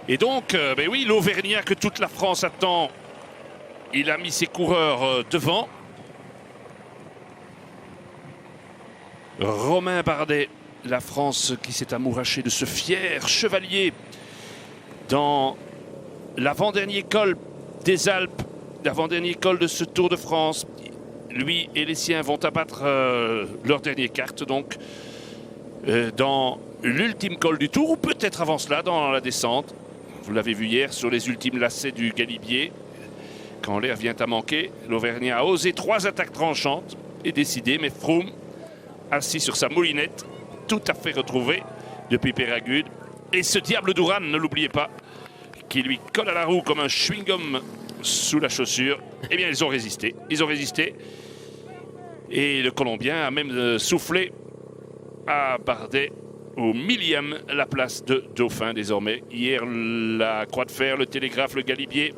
Et donc, ben oui, l'Auvergnat que toute la France attend, il a mis ses coureurs devant. Romain Bardet, la France qui s'est amourachée de ce fier chevalier dans l'avant-dernier col des Alpes, l'avant-dernier col de ce Tour de France. Lui et les siens vont abattre leur dernière carte, donc dans l'ultime col du Tour, ou peut-être avant cela dans la descente. Vous l'avez vu hier sur les ultimes lacets du Galibier. Quand l'air vient à manquer, l'Auvergnat a osé 3 attaques tranchantes et décidé, mais Froome, assis sur sa moulinette, tout à fait retrouvé depuis Péragude. Et ce diable d'Ouran, ne l'oubliez pas, qui lui colle à la roue comme un chewing-gum sous la chaussure. Eh bien, ils ont résisté. Ils ont résisté. Et le Colombien a même soufflé à Bardet au millième la place de Dauphin désormais. Hier, la Croix de Fer, le Télégraphe, le Galibier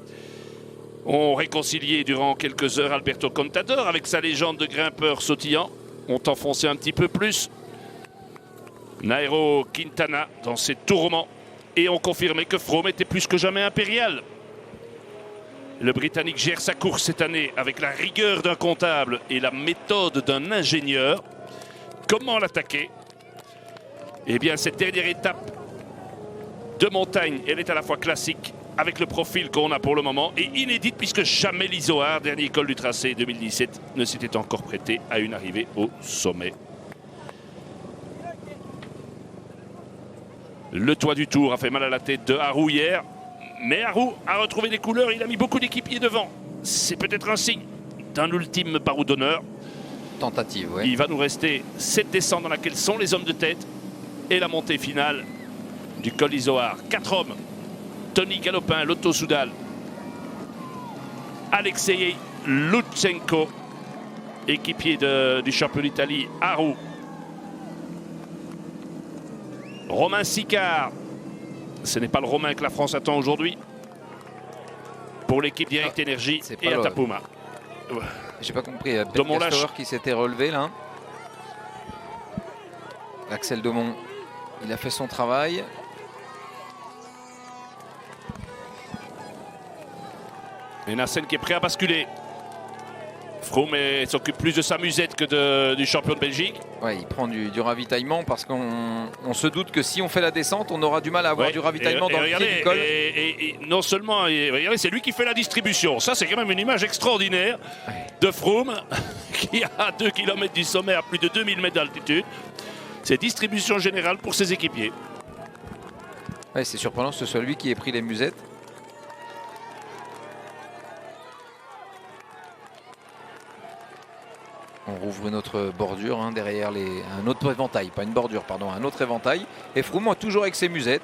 ont réconcilié durant quelques heures Alberto Contador avec sa légende de grimpeur sautillant. Ont enfoncé un petit peu plus Nairo Quintana dans ses tourments et ont confirmé que Froome était plus que jamais impérial. Le Britannique gère sa course cette année avec la rigueur d'un comptable et la méthode d'un ingénieur. Comment l'attaquer? Eh bien, cette dernière étape de montagne, elle est à la fois classique avec le profil qu'on a pour le moment et inédite puisque jamais l'Izoard, dernier col du tracé 2017, ne s'était encore prêté à une arrivée au sommet. Le toit du Tour a fait mal à la tête de Harou hier, mais Harou a retrouvé des couleurs, il a mis beaucoup d'équipiers devant. C'est peut-être un signe d'un ultime barreau d'honneur. Tentative, oui. Il va nous rester cette descente dans laquelle sont les hommes de tête et la montée finale du col Izoard. 4 hommes. Tony Galopin, Lotto Soudal, Alexei Lutsenko, équipier du champion d'Italie, Harou. Romain Sicard, ce n'est pas le Romain que la France attend aujourd'hui pour l'équipe Direct Énergie et Atapuma. J'ai pas compris, Ben Castauer qui s'était relevé là. Axel Daumont, il a fait son travail. Et Nassen qui est prêt à basculer. Froome s'occupe plus de sa musette que du champion de Belgique. Ouais, il prend du ravitaillement parce qu'on se doute que si on fait la descente, on aura du mal à avoir du ravitaillement dans le pied du col. Et non seulement, regardez, c'est lui qui fait la distribution. Ça, c'est quand même une image extraordinaire de Froome qui a 2 km du sommet à plus de 2000 mètres d'altitude. C'est distribution générale pour ses équipiers. Ouais, c'est surprenant que ce soit lui qui ait pris les musettes. On rouvre une autre bordure derrière un autre éventail, pas une bordure, pardon, un autre éventail. Et Froome toujours avec ses musettes.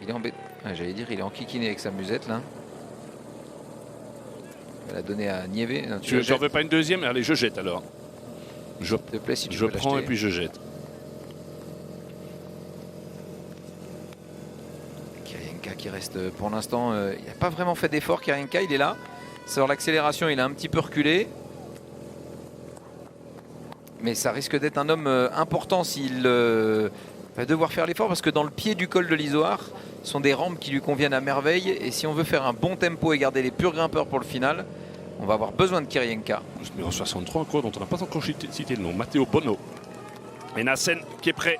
Il est embêté. J'allais dire, il est enquiquiné avec sa musette là. Il va la donner à Niévé. Je n'en veux pas une deuxième. Allez, je jette alors. S'il te plaît, si tu je peux prends et l'acheter. puis je jette. Qui reste pour l'instant, il n'a pas vraiment fait d'effort. Kirienka, il est là. Sur l'accélération, il a un petit peu reculé. Mais ça risque d'être un homme important s'il va devoir faire l'effort parce que dans le pied du col de l'Izoard, ce sont des rampes qui lui conviennent à merveille. Et si on veut faire un bon tempo et garder les purs grimpeurs pour le final, on va avoir besoin de Kirienka. Numéro 63, quoi, dont on n'a pas encore cité le nom. Matteo Bono. Et Nassen qui est prêt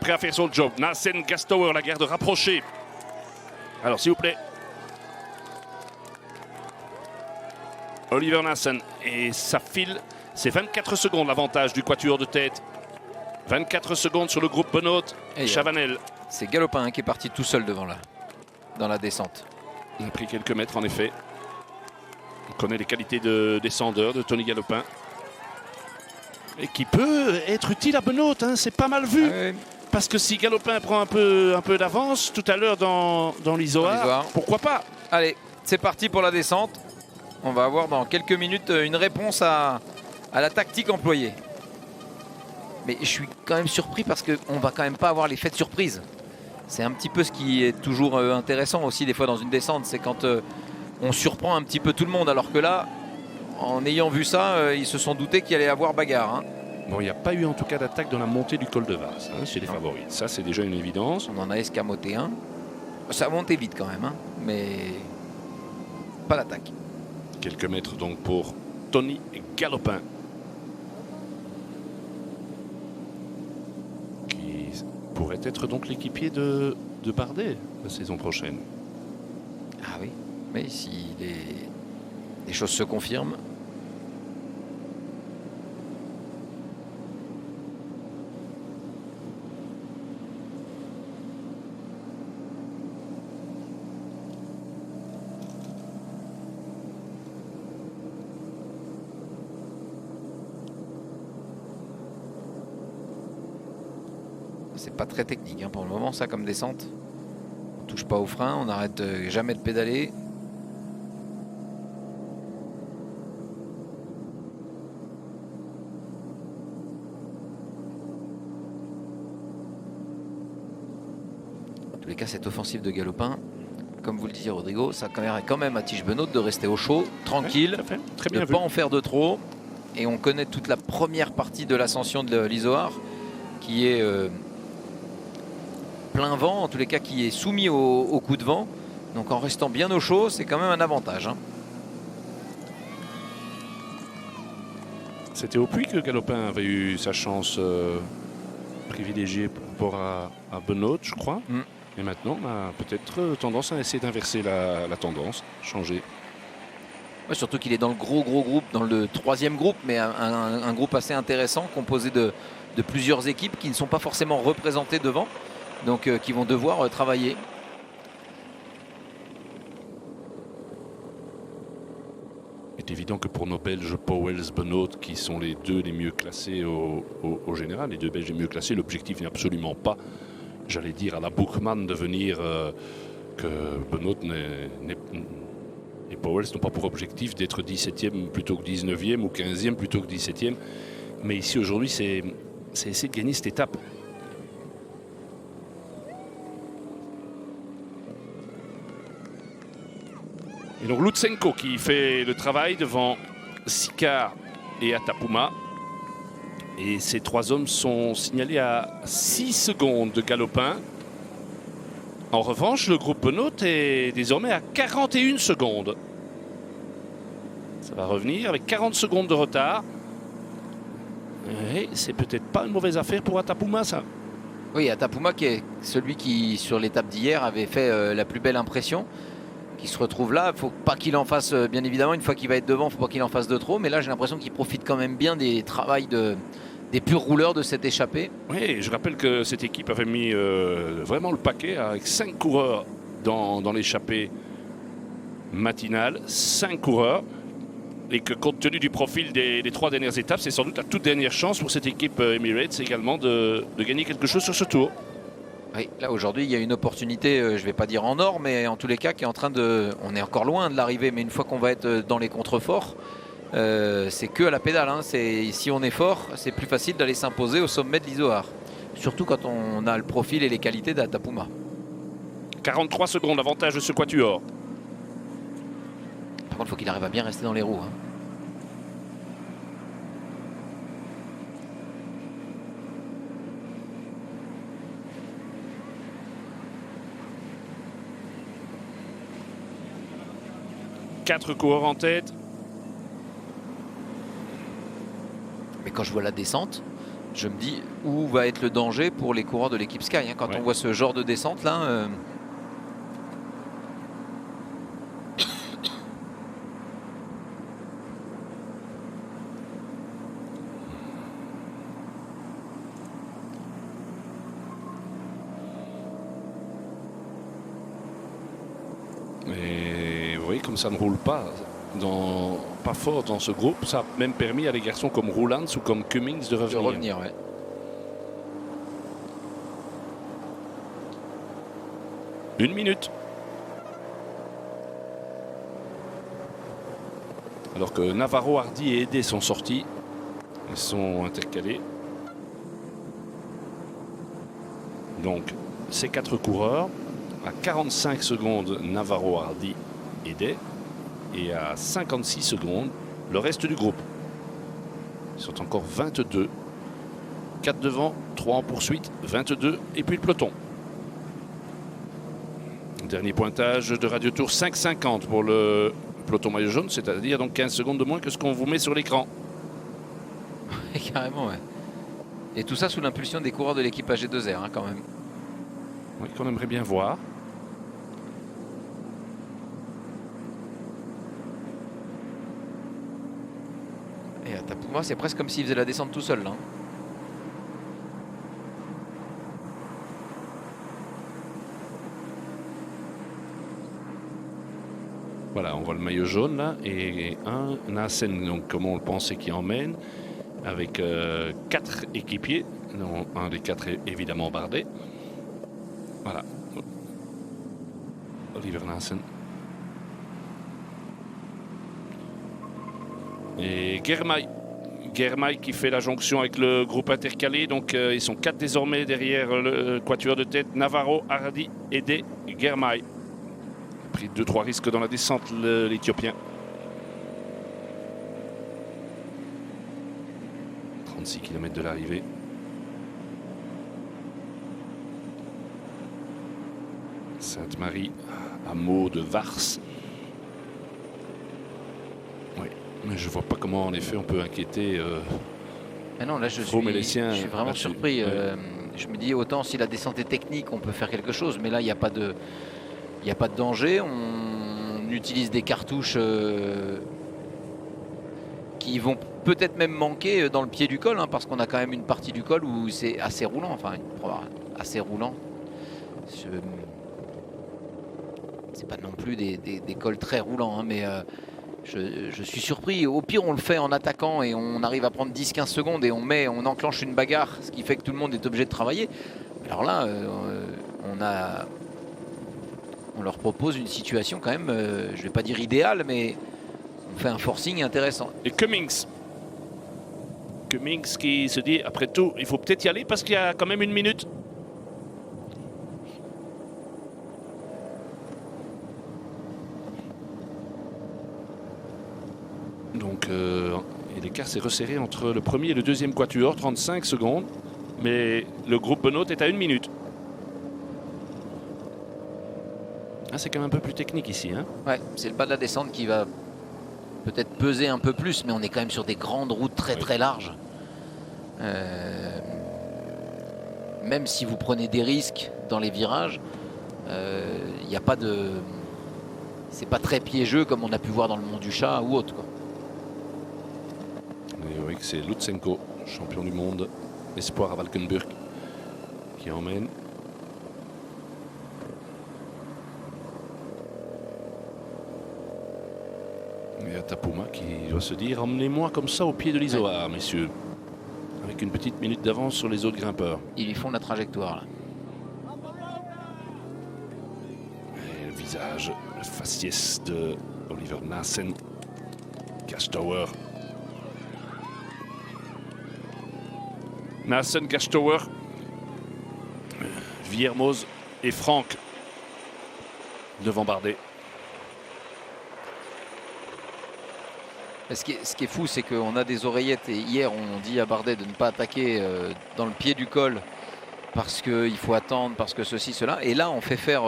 à faire son job. Nassen, Gastauer, la garde rapprochée. Alors, s'il vous plaît. Oliver Nassen. Et ça file. C'est 24 secondes l'avantage du quatuor de tête. 24 secondes sur le groupe Benoît et Chavanel. C'est Galopin qui est parti tout seul devant là, dans la descente. Il a pris quelques mètres en effet. On connaît les qualités de descendeur de Tony Galopin. Et qui peut être utile à Benoît, c'est pas mal vu. Ah ouais. Parce que si Galopin prend un peu d'avance tout à l'heure dans l'Izoard, pourquoi pas? Allez, c'est parti pour la descente. On va avoir dans quelques minutes une réponse à la tactique employée. Mais je suis quand même surpris parce qu'on va quand même pas avoir l'effet de surprise. C'est un petit peu ce qui est toujours intéressant aussi des fois dans une descente. C'est quand on surprend un petit peu tout le monde. Alors que là, en ayant vu ça, ils se sont doutés qu'il allait y avoir bagarre. Hein. Bon, il n'y a pas eu en tout cas d'attaque dans la montée du col de Vars chez les favoris. Ça, c'est déjà une évidence. On en a escamoté un. Ça a monté vite quand même, hein, mais pas d'attaque. Quelques mètres donc pour Tony Galopin, qui pourrait être donc l'équipier de Bardet la saison prochaine. Ah oui, mais si les choses se confirment. C'est pas très technique hein, pour le moment ça comme descente. On touche pas au frein, on n'arrête jamais de pédaler. En tous les cas, cette offensive de Galopin, comme vous le disiez Rodrigo, ça permet quand même à Tige Benoît de rester au chaud, tranquille, ouais, très bien de ne pas en faire de trop. Et on connaît toute la première partie de l'ascension de l'Izoard qui est plein vent, en tous les cas qui est soumis au coup de vent. Donc en restant bien au chaud, c'est quand même un avantage. Hein. C'était au Puy que Galopin avait eu sa chance privilégiée par rapport à Benoît, je crois. Et maintenant, on a peut-être tendance à essayer d'inverser la tendance, changer. Ouais, surtout qu'il est dans le gros groupe, dans le troisième groupe, mais un groupe assez intéressant, composé de plusieurs équipes qui ne sont pas forcément représentées devant, donc qui vont devoir travailler. Il est évident que pour nos Belges, Pauwels, Benoît, qui sont les deux les mieux classés au général, les deux Belges les mieux classés, l'objectif n'est absolument pas, j'allais dire, à la Bookman de venir que Benoît et Pauwels n'ont pas pour objectif d'être 17e plutôt que 19e ou 15e plutôt que 17e. Mais ici aujourd'hui, c'est essayer de gagner cette étape. Et donc Lutsenko qui fait le travail devant Sicard et Atapuma. Et ces trois hommes sont signalés à 6 secondes de Galopin. En revanche, le groupe Benoît est désormais à 41 secondes. Ça va revenir avec 40 secondes de retard. Et c'est peut-être pas une mauvaise affaire pour Atapuma, ça. Oui, Atapuma qui est celui qui, sur l'étape d'hier, avait fait la plus belle impression. Qui se retrouve là, il ne faut pas qu'il en fasse, bien évidemment, une fois qu'il va être devant, il ne faut pas qu'il en fasse de trop. Mais là, j'ai l'impression qu'il profite quand même bien des travails des purs rouleurs de cette échappée. Oui, je rappelle que cette équipe avait mis vraiment le paquet avec 5 coureurs dans l'échappée matinale. 5 coureurs. Et que compte tenu du profil des 3 dernières étapes, c'est sans doute la toute dernière chance pour cette équipe Emirates également de gagner quelque chose sur ce tour. Oui, là aujourd'hui il y a une opportunité, je ne vais pas dire en or, mais en tous les cas qui est en train de... On est encore loin de l'arrivée, mais une fois qu'on va être dans les contreforts, c'est que à la pédale. Hein. Si on est fort, c'est plus facile d'aller s'imposer au sommet de l'Izoard. Surtout quand on a le profil et les qualités d'Atapuma. 43 secondes, avantage de ce quatuor. Par contre, il faut qu'il arrive à bien rester dans les roues. Hein. Quatre coureurs en tête. Mais quand je vois la descente, je me dis où va être le danger pour les coureurs de l'équipe Sky. Hein. Quand on voit ce genre de descente là... Mais vous voyez, comme ça ne roule pas, pas fort dans ce groupe, ça a même permis à des garçons comme Roulands ou comme Cummings de revenir. Ouais. Une minute. Alors que Navarro, Hardy et Edé sont sortis. Ils sont intercalés. Donc, ces 4 coureurs, à 45 secondes, Navarro, Hardy, Edé. Et à 56 secondes, le reste du groupe. Ils sont encore 22. 4 devant, 3 en poursuite, 22. Et puis le peloton. Dernier pointage de Radio Tour, 5,50 pour le peloton maillot jaune, c'est-à-dire donc 15 secondes de moins que ce qu'on vous met sur l'écran. Carrément, ouais. Et tout ça sous l'impulsion des coureurs de l'équipe AG2R, hein, quand même. Oui, qu'on aimerait bien voir. Et pour moi, c'est presque comme s'il faisait la descente tout seul, là. Voilà, on voit le maillot jaune là et un Nassen, donc comme on le pensait, qui emmène avec 4 équipiers. Non, un des 4 est évidemment Bardet. Voilà. Oliver Nassen. Et Germay. Germay qui fait la jonction avec le groupe intercalé. Donc ils sont 4 désormais derrière le quatuor de tête. Navarro, Hardy, Edé, Germay. Pris 2-3 risques dans la descente, l'Éthiopien. 36 km de l'arrivée. Sainte-Marie, hameau de Vars. Oui, mais je vois pas comment en effet on peut inquiéter. Mais non, là je suis vraiment surpris. Je me dis autant si la descente est technique, on peut faire quelque chose, mais là il n'y a pas de. Il n'y a pas de danger, on utilise des cartouches qui vont peut-être même manquer dans le pied du col, hein, parce qu'on a quand même une partie du col où c'est assez roulant, enfin assez roulant. C'est pas non plus des cols très roulants, hein, mais je suis surpris. Au pire, on le fait en attaquant et on arrive à prendre 10-15 secondes et on enclenche une bagarre, ce qui fait que tout le monde est obligé de travailler. Alors là, on leur propose une situation quand même, je ne vais pas dire idéale, mais on fait un forcing intéressant. Et Cummings qui se dit, après tout, il faut peut-être y aller parce qu'il y a quand même 1 minute. Donc, et l'écart s'est resserré entre le premier et le deuxième quatuor, 35 secondes. Mais le groupe Benoît est à 1 minute. Ah, c'est quand même un peu plus technique ici. Hein. Ouais, c'est le bas de la descente qui va peut-être peser un peu plus, mais on est quand même sur des grandes routes très larges. Même si vous prenez des risques dans les virages, il n'y a pas de. C'est pas très piégeux comme on a pu voir dans le Mont du Chat ou autre. Quoi. Et oui, c'est Lutsenko, champion du monde, espoir à Valkenburg, qui emmène. Il y a Tapuma qui doit se dire, emmenez-moi comme ça au pied de l'Isoar, messieurs. Avec une petite minute d'avance sur les autres grimpeurs. Ils lui font la trajectoire là. Et le visage, le faciès de Oliver Nassen. Gastauer. Nassen, Gastauer. Viermoz et Franck devant Bardet. Ce qui est fou, c'est qu'on a des oreillettes et hier on dit à Bardet de ne pas attaquer dans le pied du col parce qu'il faut attendre, parce que ceci, cela. Et là on fait faire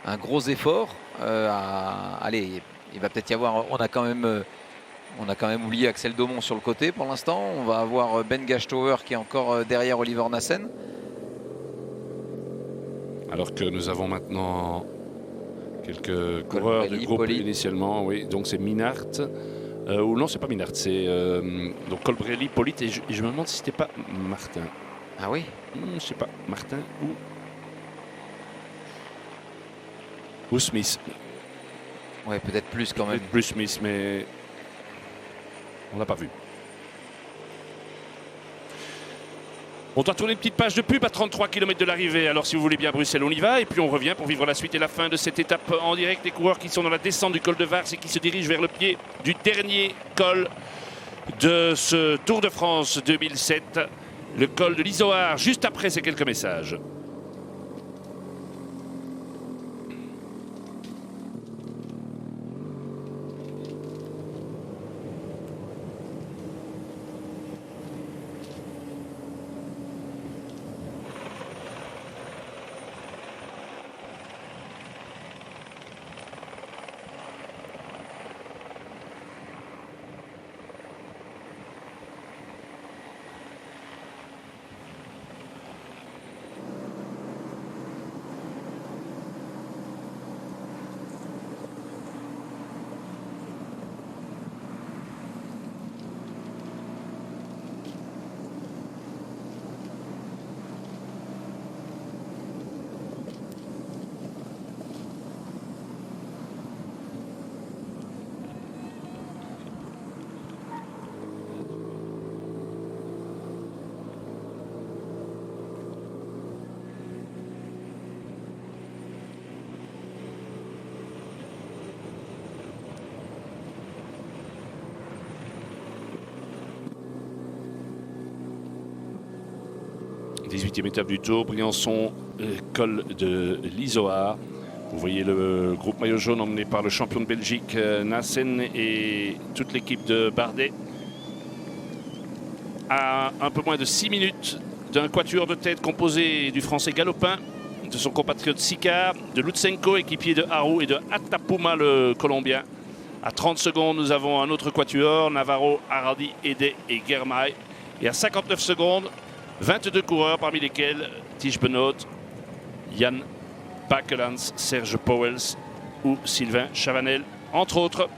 un gros effort. Allez, il va peut-être y avoir, on a quand même oublié Axel Daumont sur le côté pour l'instant. On va avoir Ben Gastauer qui est encore derrière Oliver Nassen. Alors que nous avons maintenant quelques coureurs du groupe initialement. Oui, donc c'est Minart. Ou non, c'est pas Minart, c'est donc Colbrelli, Polite, et je me demande si c'était pas Martin. Ah oui, Je sais pas, Martin ou Smith. Ouais, peut-être plus quand même. Peut-être plus Smith, mais on l'a pas vu. On doit tourner une petite page de pub à 33 km de l'arrivée. Alors si vous voulez bien Bruxelles, on y va. Et puis on revient pour vivre la suite et la fin de cette étape en direct des coureurs qui sont dans la descente du col de Vars et qui se dirigent vers le pied du dernier col de ce Tour de France 2007. Le col de l'Isoar, juste après ces quelques messages. 18e étape du Tour, Briançon, col de l'Izoard. Vous voyez le groupe maillot jaune emmené par le champion de Belgique, Nassen, et toute l'équipe de Bardet. À un peu moins de 6 minutes d'un quatuor de tête composé du français Galopin, de son compatriote Sicard, de Lutsenko, équipier de Haru, et de Atapuma, le Colombien. À 30 secondes, nous avons un autre quatuor, Navarro, Hardy, Ede et Germay. Et à 59 secondes, 22 coureurs, parmi lesquels Tige Benoot, Jan Bakelans, Serge Pauwels ou Sylvain Chavanel, entre autres.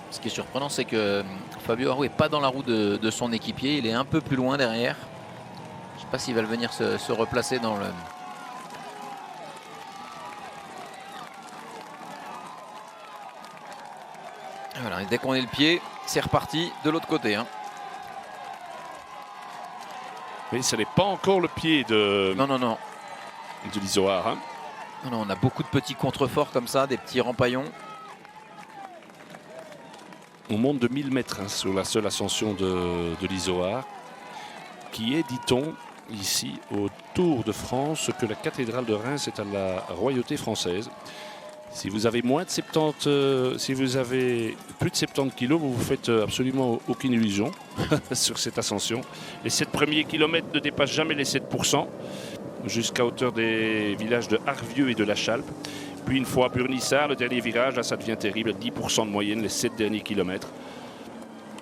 Ce qui est surprenant, c'est que Fabio Aru n'est pas dans la roue de son équipier. Il est un peu plus loin derrière. Je ne sais pas s'il va venir se replacer dans le... Voilà, et dès qu'on est le pied, c'est reparti de l'autre côté. Hein. Mais ce n'est pas encore le pied de, non. de l'Izoard. Hein. Non, on a beaucoup de petits contreforts comme ça, des petits rempaillons. On monte de 1000 mètres hein, sur la seule ascension de l'Izoard, qui est, dit-on, ici au Tour de France, ce que la cathédrale de Reims est à la royauté française. Si vous avez moins de 70, si vous avez plus de 70 kilos, vous vous faites absolument aucune illusion sur cette ascension. Les 7 premiers kilomètres ne dépassent jamais les 7%, jusqu'à hauteur des villages de Harvieux et de La Chalpe. Puis une fois à Burnissard, le dernier virage, là ça devient terrible, 10% de moyenne les 7 derniers kilomètres.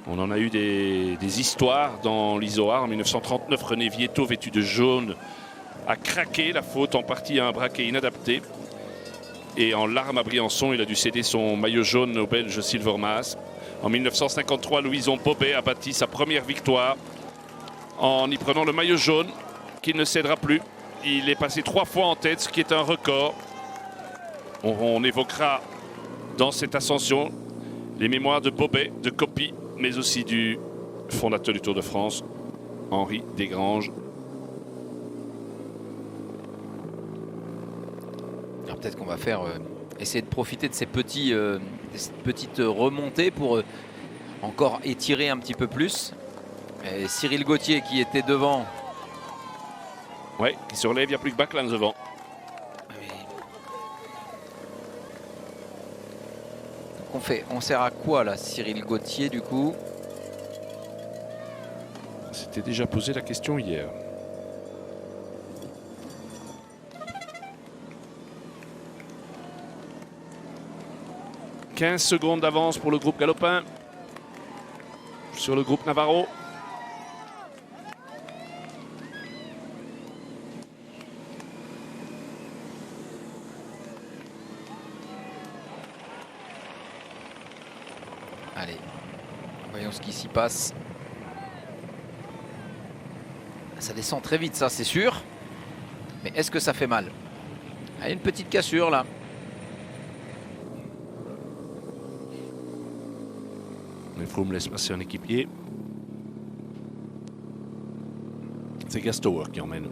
On en a eu des histoires dans l'Izoard. En 1939, René Vietto, vêtu de jaune, a craqué, la faute en partie à un braquet inadapté. Et en larmes à Briançon, il a dû céder son maillot jaune au Belge Silvermaas. En 1953, Louison Bobet a bâti sa première victoire en y prenant le maillot jaune, qu'il ne cédera plus. Il est passé 3 fois en tête, ce qui est un record. On évoquera dans cette ascension les mémoires de Bobet, de Coppi, mais aussi du fondateur du Tour de France, Henri Desgranges. Alors peut-être qu'on va faire essayer de profiter de ces petites remontées pour encore étirer un petit peu plus. Et Cyril Gauthier qui était devant. Ouais, qui se relève, il n'y a plus que Bakelans devant. On sert à quoi là, Cyril Gauthier, du coup? C'était déjà posé la question hier. « 15 secondes d'avance pour le groupe Galopin sur le groupe Navarro. » Allez, voyons ce qui s'y passe. Ça descend très vite, ça, c'est sûr. Mais est-ce que ça fait mal? Il y a une petite cassure, là. Il faut me laisser passer un équipier. C'est Gastower qui emmène.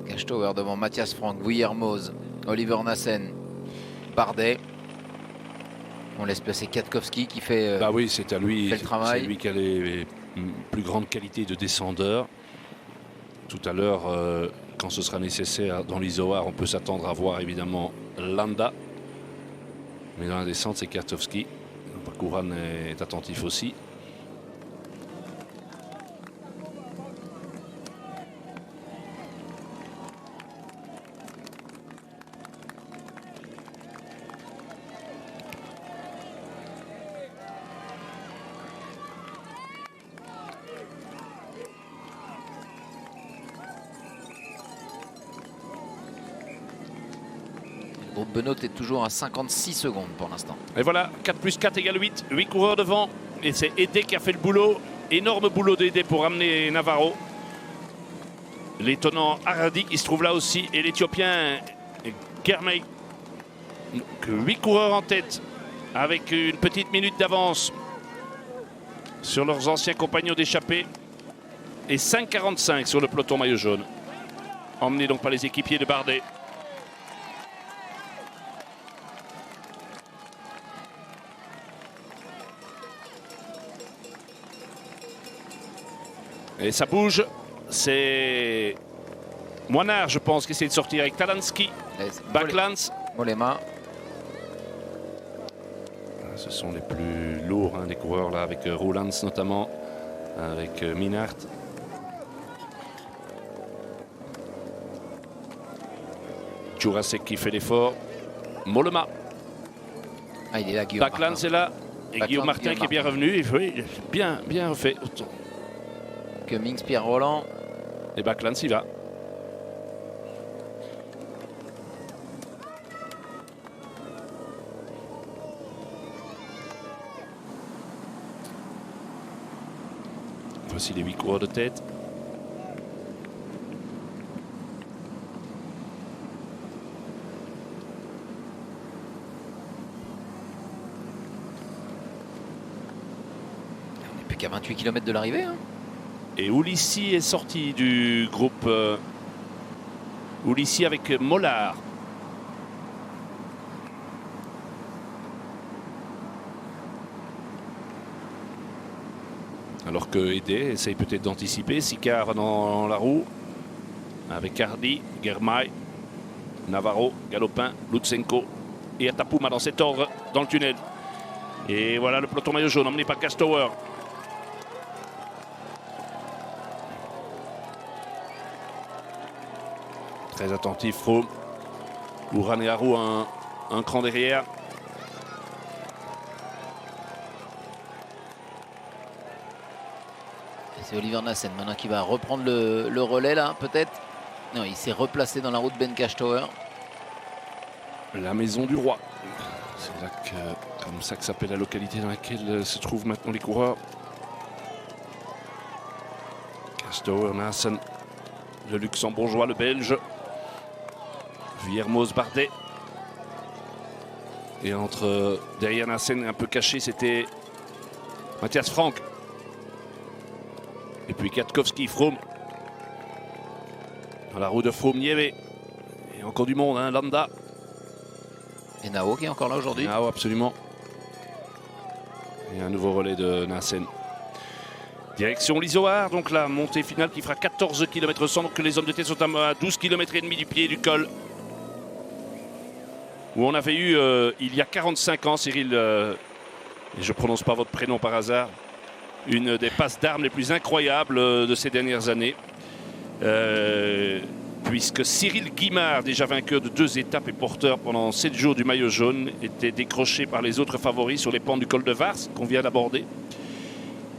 Gastower devant Mathias Franck, Vuillermoz, Oliver Nassen, Bardet. On laisse passer Kwiatkowski qui fait, bah oui, c'est à lui, le travail. C'est lui qui a les plus grandes qualités de descendeur. Tout à l'heure, quand ce sera nécessaire dans l'Izoard, on peut s'attendre à voir évidemment Landa. Mais dans la descente, c'est Kwiatkowski. Kouran est attentif aussi. Le groupe Benoot est toujours à 56 secondes pour l'instant. Et voilà, 4 plus 4 égale 8. 8 coureurs devant. Et c'est Ede qui a fait le boulot. Énorme boulot d'Ede pour amener Navarro. L'étonnant Hardy qui se trouve là aussi. Et l'Éthiopien Germay. 8 coureurs en tête avec une petite minute d'avance sur leurs anciens compagnons d'échappée. Et 5,45 sur le peloton maillot jaune. Emmené donc par les équipiers de Bardet. Et ça bouge. C'est Moinard, je pense, qui essaie de sortir avec Talansky. Backlands. Mollema. Ce sont les plus lourds, hein, les coureurs là, avec Roelands notamment, avec Minnaert. Jurasek qui fait l'effort. Mollema. Ah, il est là, Guillaume Backlands Martin. est là. Et Guillaume Martin qui est bien revenu. Et oui, bien refait. Cummings, Pierre Roland. Et Backlands y va. Voici les 8 coureurs de tête. On n'est plus qu'à 28 km de l'arrivée. Hein. Et Ulissi est sorti du groupe. Ulissi avec Mollard. Alors que Edé essaye peut-être d'anticiper. Sicard dans la roue. Avec Hardy, Germay, Navarro, Galopin, Lutsenko et Atapouma dans cet ordre dans le tunnel. Et voilà le peloton maillot jaune emmené par Castower. Très attentif, Froome. Ouran et Harou un cran derrière. C'est Oliver Nassen maintenant qui va reprendre le relais là, peut-être. Non, il s'est replacé dans la route Ben Castower. La maison du roi. C'est là que, comme ça que s'appelle la localité dans laquelle se trouvent maintenant les coureurs. Castower, Nassen, le luxembourgeois, le belge. Viermoz, Bardet. Et derrière Nassen, un peu caché, c'était Mathias Frank. Et puis Kwiatkowski, Froome. Dans la roue de Froome, Nieve. Et encore du monde, hein, Landa. Et Nao qui est encore là aujourd'hui. Nao, absolument. Et un nouveau relais de Nassen. Direction l'Izoard, donc la montée finale qui fera 14 km 100. Donc les hommes de tête sont à 12 km et demi du pied du col. Où on avait eu, il y a 45 ans, Cyril, et je ne prononce pas votre prénom par hasard, une des passes d'armes les plus incroyables de ces dernières années. Puisque Cyril Guimard, déjà vainqueur de 2 étapes et porteur pendant 7 jours du maillot jaune, était décroché par les autres favoris sur les pentes du col de Vars qu'on vient d'aborder.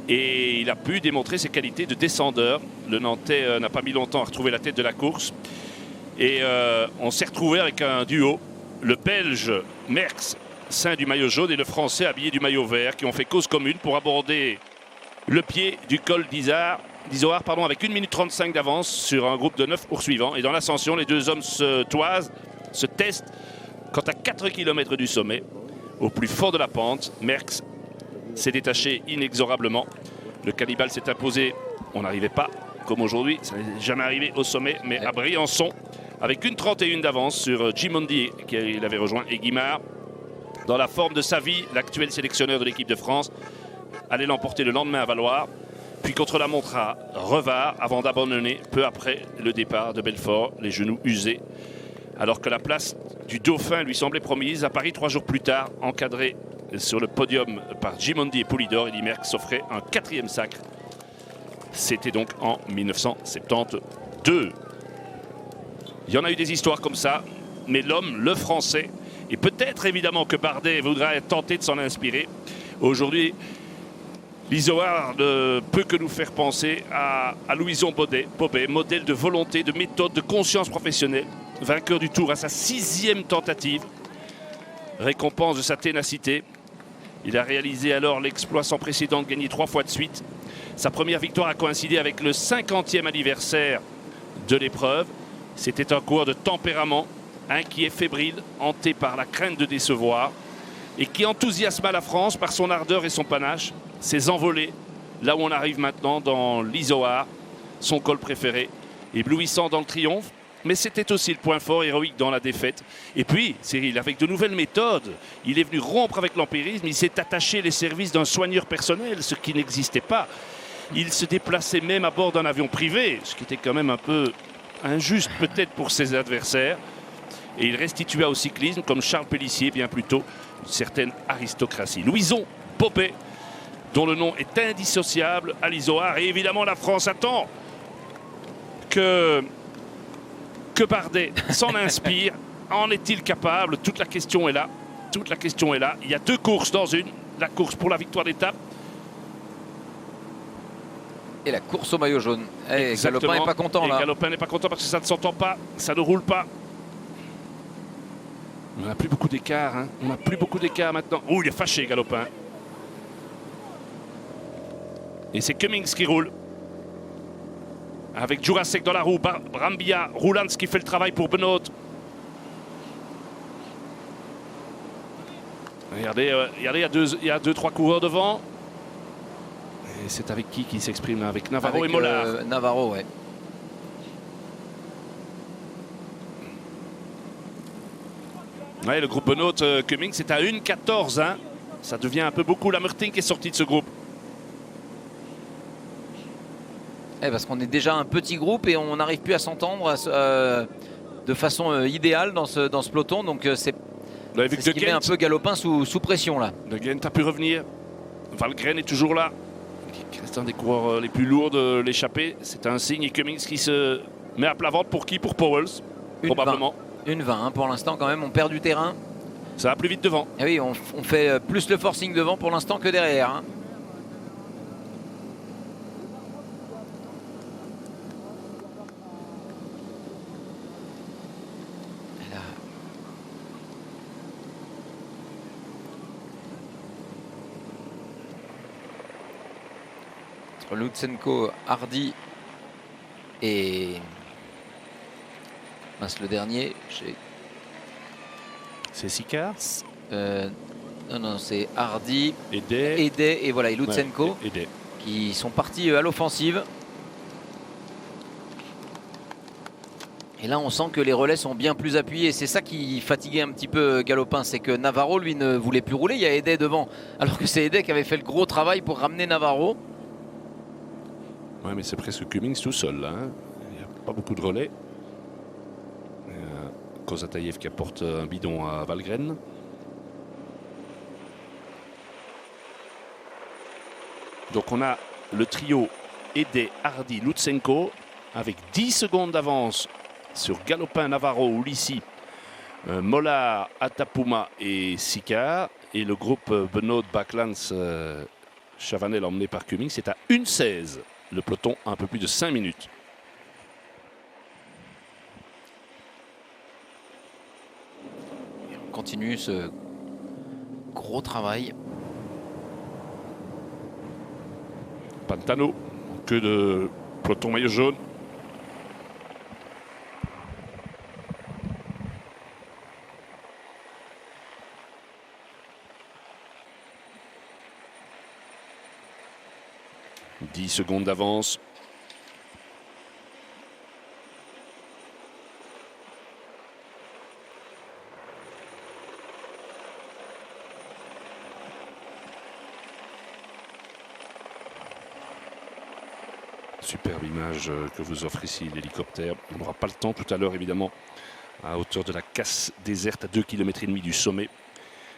Et il a pu démontrer ses qualités de descendeur. Le Nantais n'a pas mis longtemps à retrouver la tête de la course. Et on s'est retrouvé avec un duo, le Belge Merckx, ceint du maillot jaune, et le Français habillé du maillot vert, qui ont fait cause commune pour aborder le pied du col d'Izoard avec 1 minute 35 d'avance sur un groupe de 9 poursuivants. Et dans l'ascension, les deux hommes se toisent, se testent. Quant à 4 km du sommet, au plus fort de la pente, Merckx s'est détaché inexorablement. Le cannibale s'est imposé. On n'arrivait pas, comme aujourd'hui, ça n'est jamais arrivé au sommet, mais à Briançon, avec 1,31 d'avance sur Gimondi, qui l'avait rejoint, et Guimard. Dans la forme de sa vie, l'actuel sélectionneur de l'équipe de France allait l'emporter le lendemain à Valloire, puis contre la montre à Revard, avant d'abandonner peu après le départ de Belfort, les genoux usés. Alors que la place du Dauphin lui semblait promise, à Paris 3 jours plus tard, encadré sur le podium par Gimondi et Poulidor, Eddy Merckx s'offrait un 4e sacre. C'était donc en 1972. Il y en a eu des histoires comme ça, mais l'homme, le Français, et peut-être évidemment que Bardet voudra tenter de s'en inspirer. Aujourd'hui, l'Izoard ne peut que nous faire penser à Louison Bobet, modèle de volonté, de méthode, de conscience professionnelle, vainqueur du Tour à sa 6e tentative, récompense de sa ténacité. Il a réalisé alors l'exploit sans précédent de gagner 3 fois de suite. Sa première victoire a coïncidé avec le 50e anniversaire de l'épreuve. C'était un coureur de tempérament, inquiet, fébrile, hanté par la crainte de décevoir, et qui enthousiasma la France par son ardeur et son panache, ses envolées, là où on arrive maintenant dans l'Izoard, son col préféré, éblouissant dans le triomphe, mais c'était aussi le point fort héroïque dans la défaite. Et puis, Cyril, avec de nouvelles méthodes, il est venu rompre avec l'empirisme, il s'est attaché les services d'un soigneur personnel, ce qui n'existait pas. Il se déplaçait même à bord d'un avion privé, ce qui était quand même un peu injuste peut-être pour ses adversaires. Et il restitua au cyclisme, comme Charles Pélissier bien plus tôt, une certaine aristocratie. Louison Bobet, dont le nom est indissociable à l'Isoard. Et évidemment, la France attend que Bardet s'en inspire. En est-il capable? Toute la question est là. Toute la question est là. Il y a 2 courses dans une. La course pour la victoire d'étape. Et la course au maillot jaune. Et Galopin n'est pas content là. Galopin n'est pas content parce que ça ne s'entend pas. Ça ne roule pas. On n'a plus beaucoup d'écart. Hein. On n'a plus beaucoup d'écart maintenant. Oh, il est fâché, Galopin. Et c'est Cummings qui roule. Avec Jurasek dans la roue. Brambilla, Roulands qui fait le travail pour Benoît. Regardez, il y a 2-3 coureurs devant. Et c'est avec qui s'exprime? Avec Navarro et Mollard. Navarro, ouais. Ouais, le groupe Benoît Cummings, c'est à 1,14. Hein. Ça devient un peu beaucoup. La Meurting qui est sortie de ce groupe. Parce qu'on est déjà un petit groupe et on n'arrive plus à s'entendre de façon idéale dans ce peloton. Donc c'est ce qui met un peu Galopin sous pression là. De Gent a pu revenir. Valgren est toujours là. C'est un des coureurs les plus lourds de l'échappée. C'est un signe. Et Cummings qui se met à plat ventre pour qui? Pour Powells, probablement. 1,20 hein, pour l'instant quand même. On perd du terrain. Ça va plus vite devant. Et oui, on fait plus le forcing devant pour l'instant que derrière. Hein. Lutsenko, Hardy et le dernier, c'est Sicard. Non, c'est Hardy, Edet et voilà, et Lutsenko qui sont partis à l'offensive. Et là, on sent que les relais sont bien plus appuyés. C'est ça qui fatiguait un petit peu Galopin, c'est que Navarro, lui, ne voulait plus rouler. Il y a Edet devant, alors que c'est Edet qui avait fait le gros travail pour ramener Navarro. Ouais, mais c'est presque Cummings tout seul là. Hein. Il n'y a pas beaucoup de relais. Kozataïev qui apporte un bidon à Valgren. Donc on a le trio Edet, Hardy, Lutsenko avec 10 secondes d'avance sur Galopin, Navarro, Ulissi, Mollard, Atapuma et Sicard. Et le groupe Benoît, Backlans, Chavanel emmené par Cummings, c'est à 1,16. Le peloton a un peu plus de 5 minutes. Et on continue ce gros travail. Pantano, que de peloton maillot jaune. « 10 secondes d'avance. Superbe image que vous offre ici l'hélicoptère. On n'aura pas le temps tout à l'heure, évidemment, à hauteur de la casse déserte à 2,5 km du sommet,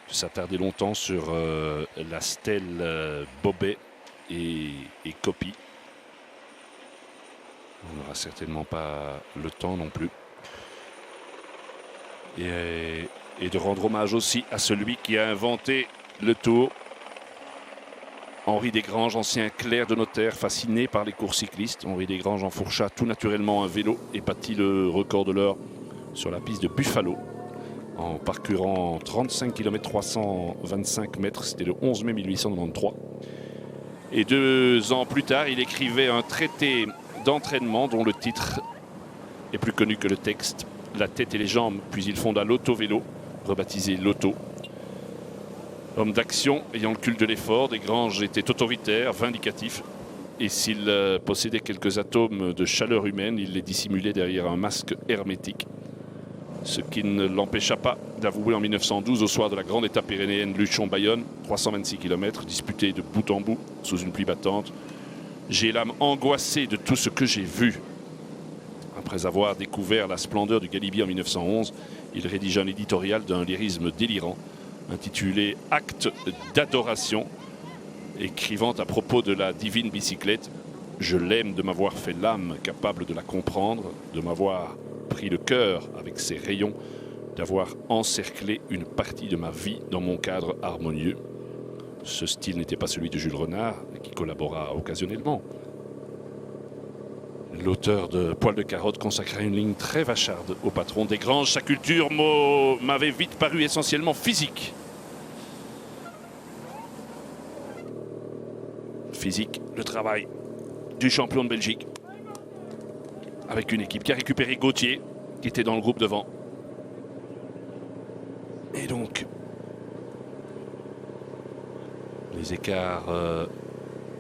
de s'attarder longtemps sur la stèle Bobet et Copy. On n'aura certainement pas le temps non plus. Et de rendre hommage aussi à celui qui a inventé le Tour. Henri Desgranges, ancien clerc de notaire, fasciné par les courses cyclistes. Henri Desgranges enfourcha tout naturellement un vélo et battit le record de l'heure sur la piste de Buffalo en parcourant 35 km 325 mètres. C'était le 11 mai 1893. Et 2 ans plus tard, il écrivait un traité d'entraînement dont le titre est plus connu que le texte, La tête et les jambes. Puis il fonda l'auto-vélo, rebaptisé L'Auto. Homme d'action, ayant le culte de l'effort, Desgranges était autoritaire, vindicatif. Et s'il possédait quelques atomes de chaleur humaine, il les dissimulait derrière un masque hermétique. Ce qui ne l'empêcha pas d'avouer en 1912, au soir de la grande étape pyrénéenne Luchon-Bayonne, 326 km, disputée de bout en bout, sous une pluie battante, J'ai l'âme angoissée de tout ce que j'ai vu. Après avoir découvert la splendeur du Galibier en 1911, il rédige un éditorial d'un lyrisme délirant, intitulé « Acte d'adoration », écrivant à propos de la divine bicyclette « Je l'aime de m'avoir fait l'âme capable de la comprendre, de m'avoir pris le cœur avec ses rayons, d'avoir encerclé une partie de ma vie dans mon cadre harmonieux. » Ce style n'était pas celui de Jules Renard, qui collabora occasionnellement. L'auteur de Poil de carotte consacra une ligne très vacharde au patron des Granges. Sa culture m'avait vite paru essentiellement physique. Physique, le travail du champion de Belgique. Avec une équipe qui a récupéré Gauthier, qui était dans le groupe devant. Et donc, les écarts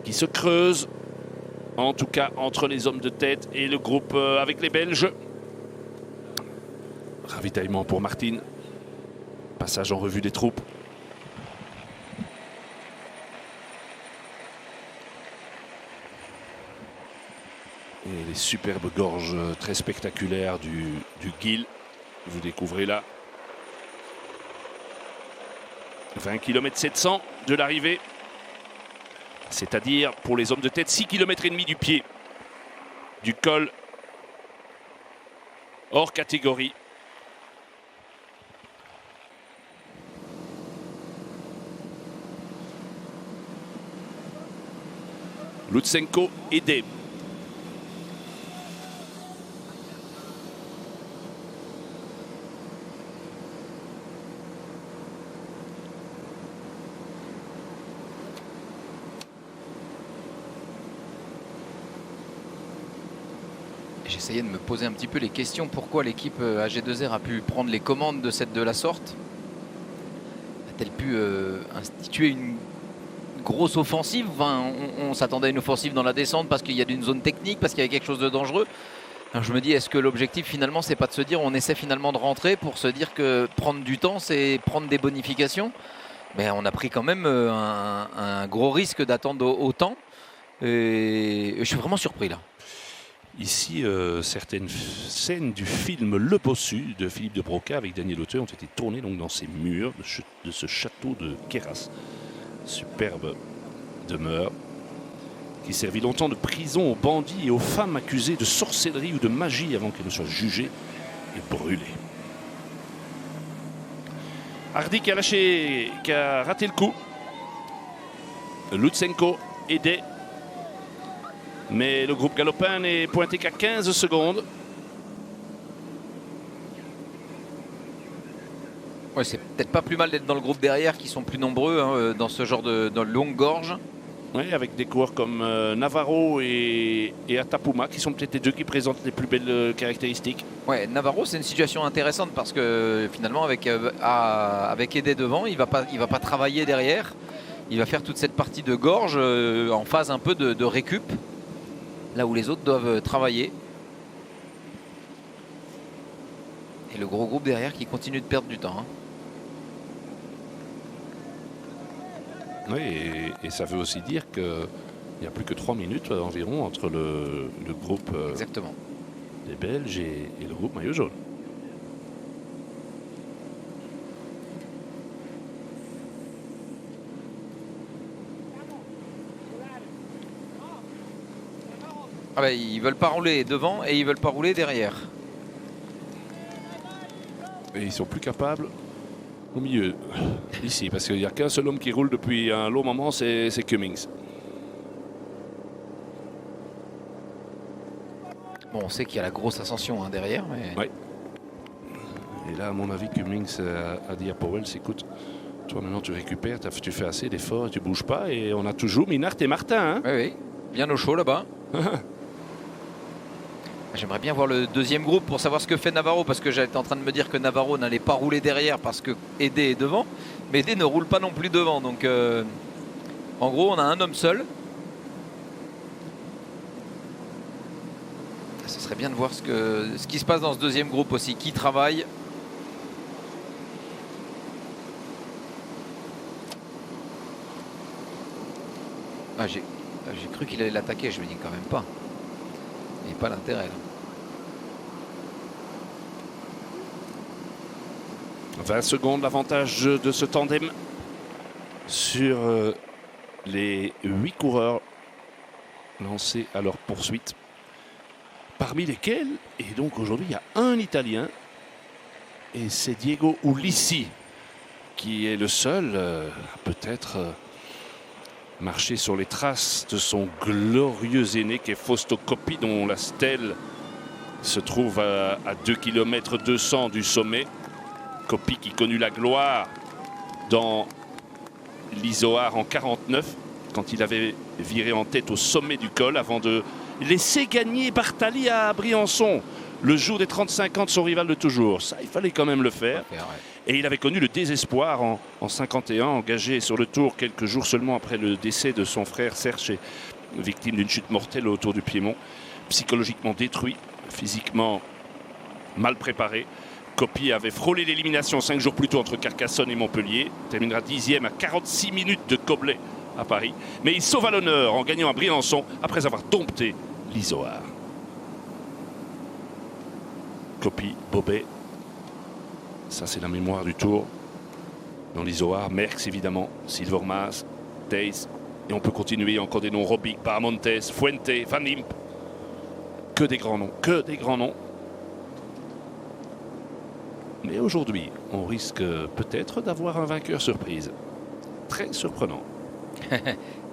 qui se creusent, en tout cas entre les hommes de tête et le groupe avec les Belges. Ravitaillement pour Martine. Passage en revue des troupes. Et les superbes gorges très spectaculaires du Guil. Vous découvrez là. 20 km 700 de l'arrivée. C'est-à-dire pour les hommes de tête 6 km et demi du pied du col hors catégorie. Lutsenko aidé. J'essayais de me poser un petit peu les questions. Pourquoi l'équipe AG2R a pu prendre les commandes de la sorte? A-t-elle pu instituer une grosse offensive? Enfin, on s'attendait à une offensive dans la descente parce qu'il y a une zone technique, parce qu'il y avait quelque chose de dangereux. Alors je me dis, est-ce que l'objectif finalement, c'est pas de se dire, on essaie finalement de rentrer pour se dire que prendre du temps, c'est prendre des bonifications? Mais on a pris quand même un gros risque d'attendre autant. Et je suis vraiment surpris là. Ici, certaines scènes du film Le Bossu de Philippe de Broca avec Daniel Auteuil ont été tournées donc, dans ces murs de ce château de Queyras. Superbe demeure qui servit longtemps de prison aux bandits et aux femmes accusées de sorcellerie ou de magie avant qu'elles ne soient jugées et brûlées. Hardy qui a raté le coup. Lutsenko aidé. Mais le groupe galopin n'est pointé qu'à 15 secondes. Ouais, c'est peut-être pas plus mal d'être dans le groupe derrière qui sont plus nombreux hein, dans ce genre de longue gorge. Oui, avec des coureurs comme Navarro et Atapuma qui sont peut-être les deux qui présentent les plus belles caractéristiques. Ouais, Navarro, c'est une situation intéressante parce que finalement avec Aidé devant, il va pas travailler derrière. Il va faire toute cette partie de gorge en phase un peu de récup. Là où les autres doivent travailler. Et le gros groupe derrière qui continue de perdre du temps. Hein. Oui, et ça veut aussi dire qu'il n'y a plus que 3 minutes environ entre le groupe Exactement. des Belges et le groupe maillot jaune. Ah bah, ils veulent pas rouler devant et ils veulent pas rouler derrière. Et ils sont plus capables au milieu, ici, parce qu'il n'y a qu'un seul homme qui roule depuis un long moment, c'est Cummings. Bon, on sait qu'il y a la grosse ascension hein, derrière. Mais... Ouais. Et là, à mon avis, Cummings a dit à Powell, écoute, toi maintenant tu récupères, tu fais assez d'efforts, tu bouges pas, et on a toujours Minart et Martin. Hein. Oui, oui, bien au chaud là-bas. J'aimerais bien voir le deuxième groupe pour savoir ce que fait Navarro, parce que j'étais en train de me dire que Navarro n'allait pas rouler derrière parce que Aidé est devant, mais Aidé ne roule pas non plus devant. Donc en gros, on a un homme seul. Ce serait bien de voir ce qui se passe dans ce deuxième groupe aussi, qui travaille. Ah, J'ai cru qu'il allait l'attaquer, je me dis quand même pas. Et pas l'intérêt. 20 secondes l'avantage de ce tandem sur les 8 coureurs lancés à leur poursuite. Parmi lesquels, et donc aujourd'hui, il y a un Italien, et c'est Diego Ulissi, qui est le seul, peut-être, marcher sur les traces de son glorieux aîné, qui est Fausto Coppi, dont la stèle se trouve à 2 km 200 du sommet. Coppi qui connut la gloire dans l'Isoard en 49, quand il avait viré en tête au sommet du col avant de laisser gagner Bartali à Briançon le jour des 35 ans de son rival de toujours. Ça, il fallait quand même le faire. Et il avait connu le désespoir en 51, engagé sur le Tour quelques jours seulement après le décès de son frère Serge, victime d'une chute mortelle au Tour du Piémont, psychologiquement détruit, physiquement mal préparé. Coppi avait frôlé l'élimination 5 jours plus tôt entre Carcassonne et Montpellier. Terminera 10e à 46 minutes de Coblet à Paris. Mais il sauva l'honneur en gagnant à Briançon après avoir dompté l'Isoard. Coppi, Bobet. Ça, c'est la mémoire du Tour. Dans l'Isoard, Merckx évidemment, Silvermas, Thijs. Et on peut continuer, encore des noms: Robic, Paramontes, Fuente, Van Imp. Que des grands noms, que des grands noms. Mais aujourd'hui, on risque peut-être d'avoir un vainqueur surprise. Très surprenant.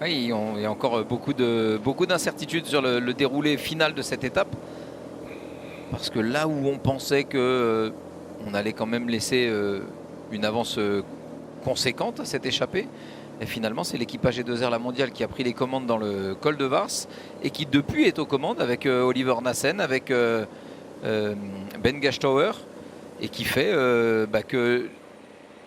Oui, il y a encore beaucoup d'incertitudes sur le déroulé final de cette étape. Parce que là où on pensait que on allait quand même laisser une avance conséquente à cette échappée, et finalement c'est l'équipage E2R La Mondiale qui a pris les commandes dans le col de Vars et qui depuis est aux commandes avec Oliver Nassen, avec Ben Gastauer, et qui fait que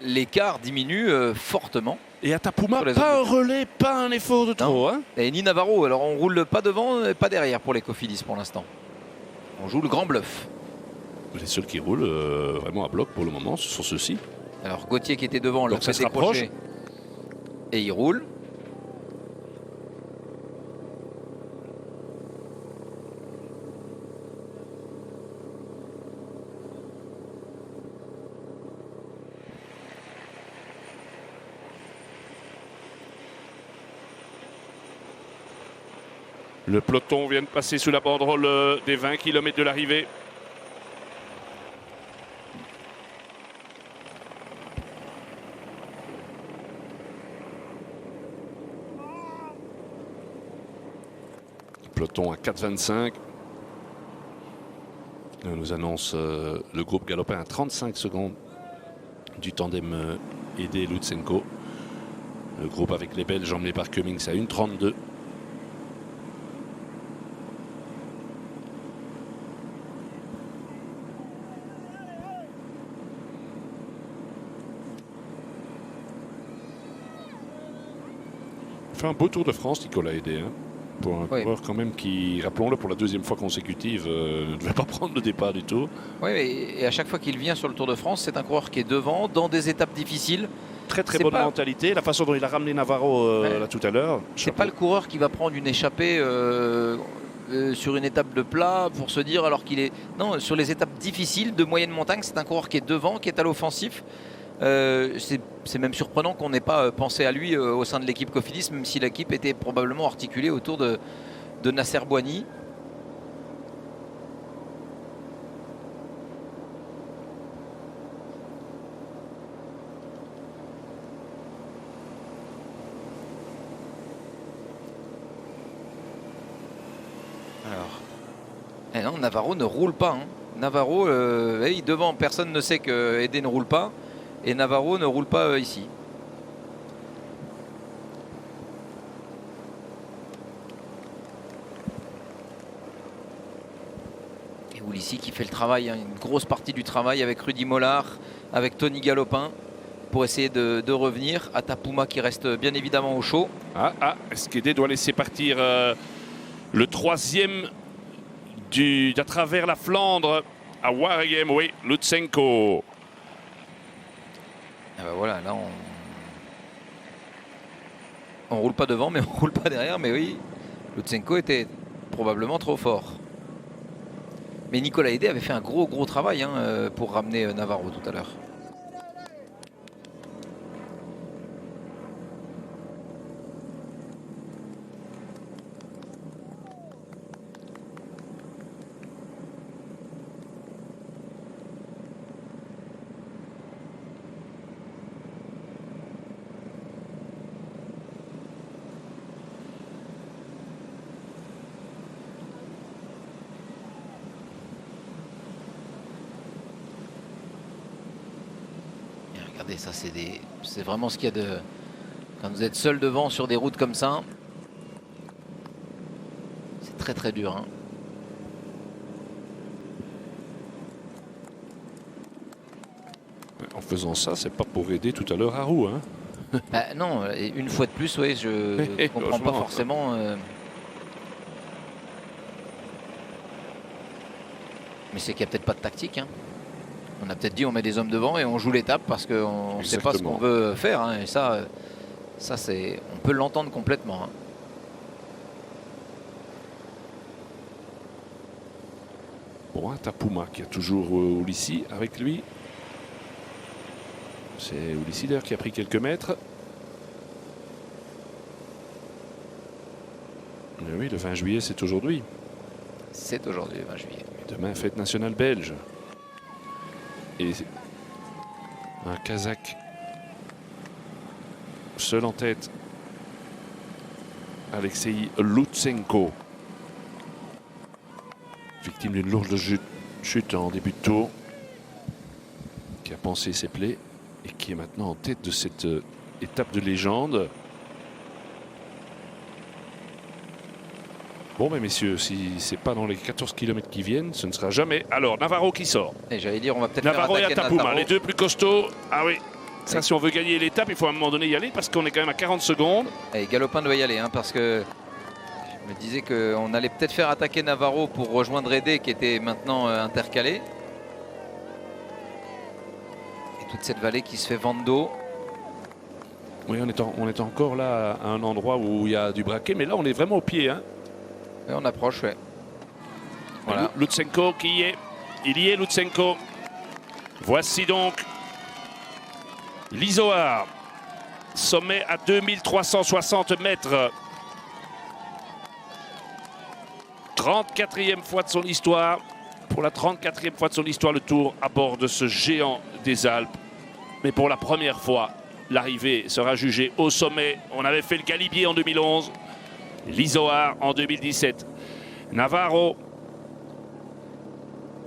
l'écart diminue fortement. Et à Tapuma, pas un relais, pas un effort de trop. Hein. Et ni Navarro, alors on roule pas devant et pas derrière pour les Cofidis pour l'instant. On joue le grand bluff. Les seuls qui roulent vraiment à bloc pour le moment, ce sont ceux-ci. Alors Gauthier qui était devant, le fait se rapproche. Et il roule. Le peloton vient de passer sous la banderole des 20 km de l'arrivée. Peloton à 4,25. On nous annonce le groupe galopin à 35 secondes du tandem Edé Lutsenko. Le groupe avec les Belges emmenés par Cummings à 1,32. Un beau Tour de France, Nicolas Edé, hein, pour un coureur quand même qui, rappelons-le, pour la deuxième fois consécutive, ne devait pas prendre le départ du Tour. Oui, et à chaque fois qu'il vient sur le Tour de France, c'est un coureur qui est devant, dans des étapes difficiles. Très bonne mentalité, la façon dont il a ramené Navarro là tout à l'heure. C'est pas le coureur qui va prendre une échappée sur une étape de plat pour se dire alors qu'il est... Non, sur les étapes difficiles de moyenne montagne, c'est un coureur qui est devant, qui est à l'offensif. C'est même surprenant qu'on n'ait pas pensé à lui au sein de l'équipe Cofidis, même si l'équipe était probablement articulée autour de Nasser Boigny. Alors, non, Navarro ne roule pas. Hein. Navarro, devant, personne ne sait que Edé ne roule pas. Et Navarro ne roule pas ici. Et Ulissi qui fait le travail, hein, une grosse partie du travail avec Rudy Mollard, avec Tony Galopin, pour essayer de revenir. Atapuma qui reste bien évidemment au chaud. Est-ce qu'Edé doit laisser partir le troisième à travers la Flandre à Waregem? Oui, Lutsenko. Ah ben voilà, là on roule pas devant, mais on roule pas derrière, mais oui. Lutsenko était probablement trop fort. Mais Nicolas Hédé avait fait un gros travail hein, pour ramener Navarro tout à l'heure. Regardez, ça c'est vraiment ce qu'il y a de... Quand vous êtes seul devant sur des routes comme ça, c'est très dur. Hein. En faisant ça, c'est pas pour aider tout à l'heure à roue. Hein. Bah, non, et une fois de plus, oui, je comprends pas forcément. Mais c'est qu'il n'y a peut-être pas de tactique. Hein. On a peut-être dit on met des hommes devant et on joue l'étape parce qu'on ne sait pas ce qu'on veut faire. Hein. Et ça c'est, on peut l'entendre complètement. Hein. Bon, Atapuma qui a toujours Ulissi avec lui. C'est Ulissi d'ailleurs qui a pris quelques mètres. Mais oui, le 20 juillet, c'est aujourd'hui. C'est aujourd'hui le 20 juillet. Et demain, fête nationale belge. Et un Kazakh seul en tête, Alexei Lutsenko, victime d'une lourde chute en début de tour, qui a pansé ses plaies et qui est maintenant en tête de cette étape de légende. Bon, mais messieurs, si c'est pas dans les 14 km qui viennent, ce ne sera jamais. Alors, Navarro qui sort. Et j'allais dire, on va peut-être Navarro et Atapuma, les deux plus costauds. Ah oui, ça, oui. Si on veut gagner l'étape, il faut à un moment donné y aller parce qu'on est quand même à 40 secondes. Et Galopin doit y aller, hein, parce que je me disais qu'on allait peut-être faire attaquer Navarro pour rejoindre Hédé qui était maintenant intercalé. Et toute cette vallée qui se fait vent d'eau. Oui, on est encore là à un endroit où il y a du braquet, mais là on est vraiment au pied. Hein. Et on approche, ouais. Voilà. Lutsenko qui y est. Il y est, Lutsenko. Voici donc l'Izoard. Sommet à 2360 mètres. 34e fois de son histoire. Pour la 34e fois de son histoire, le Tour à bord de ce géant des Alpes. Mais pour la première fois, l'arrivée sera jugée au sommet. On avait fait le Galibier en 2011. L'Izoard en 2017. Navarro.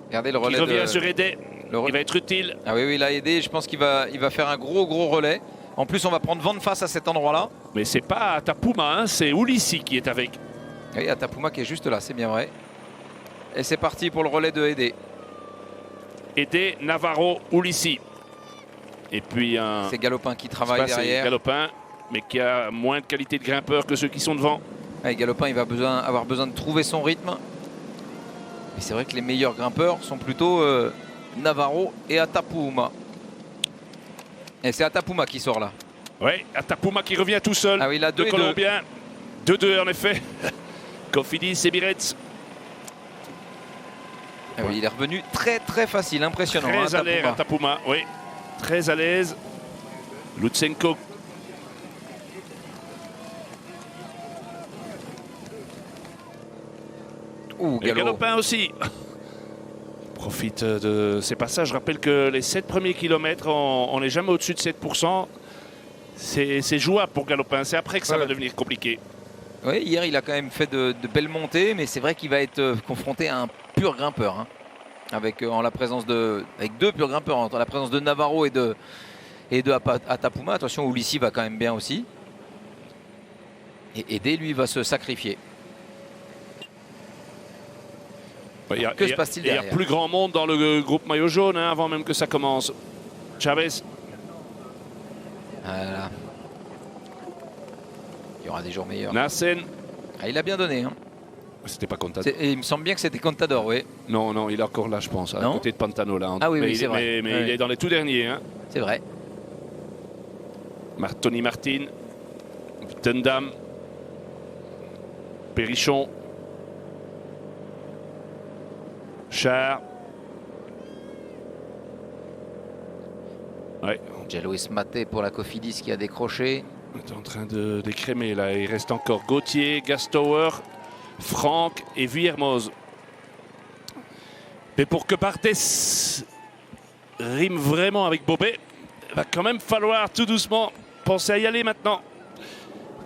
Regardez le relais. Qui revient sur Hédé. Il va être utile. Ah oui, là, Hédé, je pense qu'il va faire un gros relais. En plus, on va prendre vent de face à cet endroit-là. Mais c'est pas Atapuma, hein, c'est Ulissi qui est avec. Oui, Atapuma qui est juste là, c'est bien vrai. Et c'est parti pour le relais de Hédé. Hédé, Navarro, Ulissi. Et puis un. C'est Galopin qui travaille derrière. Galopin, mais qui a moins de qualité de grimpeur que ceux qui sont devant. Ouais, Galopin, il va avoir besoin de trouver son rythme. Mais c'est vrai que les meilleurs grimpeurs sont plutôt Navarro et Atapuma. Et c'est Atapuma qui sort là. Oui, Atapuma qui revient tout seul. Ah oui, là, de Colombien. 2-2 en effet. Cofidis et Biretz. Ah oui, il est revenu très facile, impressionnant. Très hein, à l'aise, Atapuma, oui. Très à l'aise. Lutsenko. Ouh, Et Galopin aussi. Profite de ces passages. Je rappelle que les 7 premiers kilomètres, on n'est jamais au-dessus de 7%. C'est jouable pour Galopin. C'est après que ça va devenir compliqué. Oui, hier, il a quand même fait de belles montées, mais c'est vrai qu'il va être confronté à un pur grimpeur. Hein, avec deux purs grimpeurs, entre la présence de Navarro et de Atapuma. Attention, Ulissi va quand même bien aussi. Et Hédé, lui, va se sacrifier. Que se passe-t-il derrière ? Il y a plus grand monde dans le groupe maillot jaune hein, avant même que ça commence. Chavez. Voilà. Il y aura des jours meilleurs. Nassen. Ah, il a bien donné. Hein. C'était pas Contador. Et il me semble bien que c'était Contador, oui. Non, il est encore là, je pense, à côté de Pantano. Là, ah oui, c'est vrai. Mais il est dans les tout derniers. Hein. C'est vrai. Tony Martin. Tendam. Périchon. Char. Ouais. Jean-Louis Maté pour la Cofidis qui a décroché. On est en train de d'écrémer là. Il reste encore Gauthier, Gastower, Franck et Vuillermoz. Mais pour que Barthès rime vraiment avec Bobet, il va quand même falloir tout doucement penser à y aller maintenant.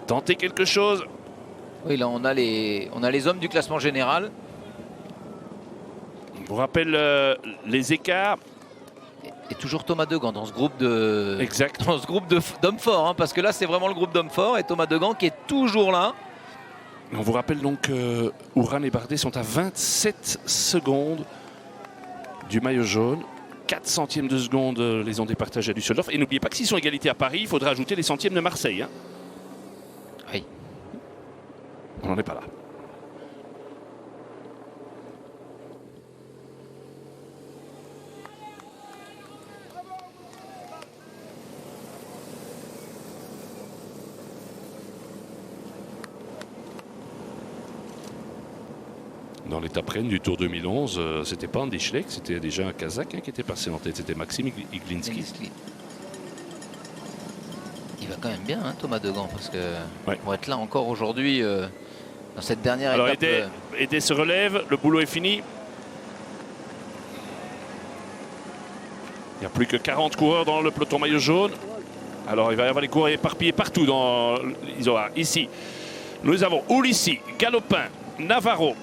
Tenter quelque chose. Oui, là on a les hommes du classement général. On vous rappelle les écarts. Et toujours Thomas Degand dans ce groupe de Exact. dans ce groupe d'hommes forts, hein, parce que là c'est vraiment le groupe d'hommes forts et Thomas Degand qui est toujours là. On vous rappelle donc que Uran et Bardet sont à 27 secondes du maillot jaune. 4 centièmes de seconde les ont départagés à Düsseldorf. Et n'oubliez pas que s'ils sont égalité à Paris, il faudra ajouter les centièmes de Marseille. Hein. Oui. On n'en est pas là. Dans l'étape reine du Tour 2011, c'était pas Andy Schleck, c'était déjà un Kazakh qui était passé en tête, c'était Maxime Iglinski. Il va quand même bien, hein, Thomas Degand, parce que Ouais. pour être là encore aujourd'hui dans cette dernière Alors étape. Edé se relève, le boulot est fini. Il n'y a plus que 40 coureurs dans le peloton maillot jaune. Alors il va y avoir les coureurs éparpillés partout dans l'Isoar. Ici, nous avons Ulissi, Galopin, Navarro,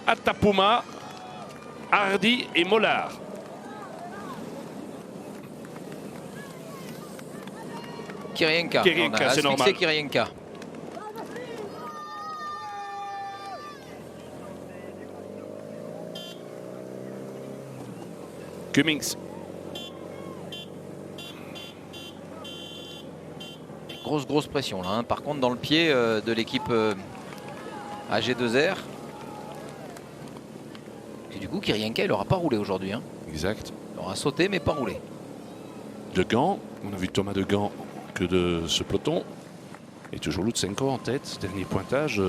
Atapuma, Hardy et Mollard. Kirienka, Kirienka, c'est normal. Kirienka. Cummings. Grosse pression là, hein. Par contre dans le pied de l'équipe AG2R. Et du coup Kirienka il n'aura pas roulé aujourd'hui. Hein. Exact. Il aura sauté mais pas roulé. Degand, on a vu Thomas Degand que de ce peloton. Et toujours Lutsenko en tête. Dernier pointage,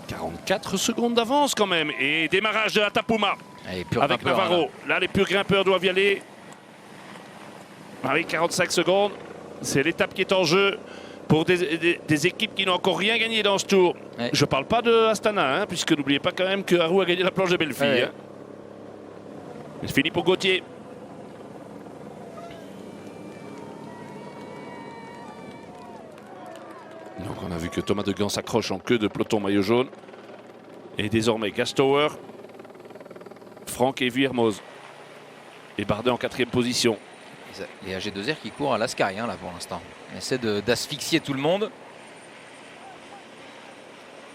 44 secondes d'avance quand même. Et démarrage de Atapuma Allez, pur avec grimpeur, Navarro. là. Là, les purs grimpeurs doivent y aller. Avec 45 secondes. C'est l'étape qui est en jeu pour des équipes qui n'ont encore rien gagné dans ce tour. Ouais. Je ne parle pas de Astana, hein, puisque n'oubliez pas quand même que Haru a gagné la planche de Belleville. Ouais. Hein. C'est fini pour Gauthier. Donc on a vu que Thomas Degand s'accroche en queue de peloton maillot jaune. Et désormais Gastower, Franck et Vuillermoz. Et Bardet en 4e position. Les AG2R qui courent à l'Ascari hein, là pour l'instant. On essaie d'asphyxier tout le monde.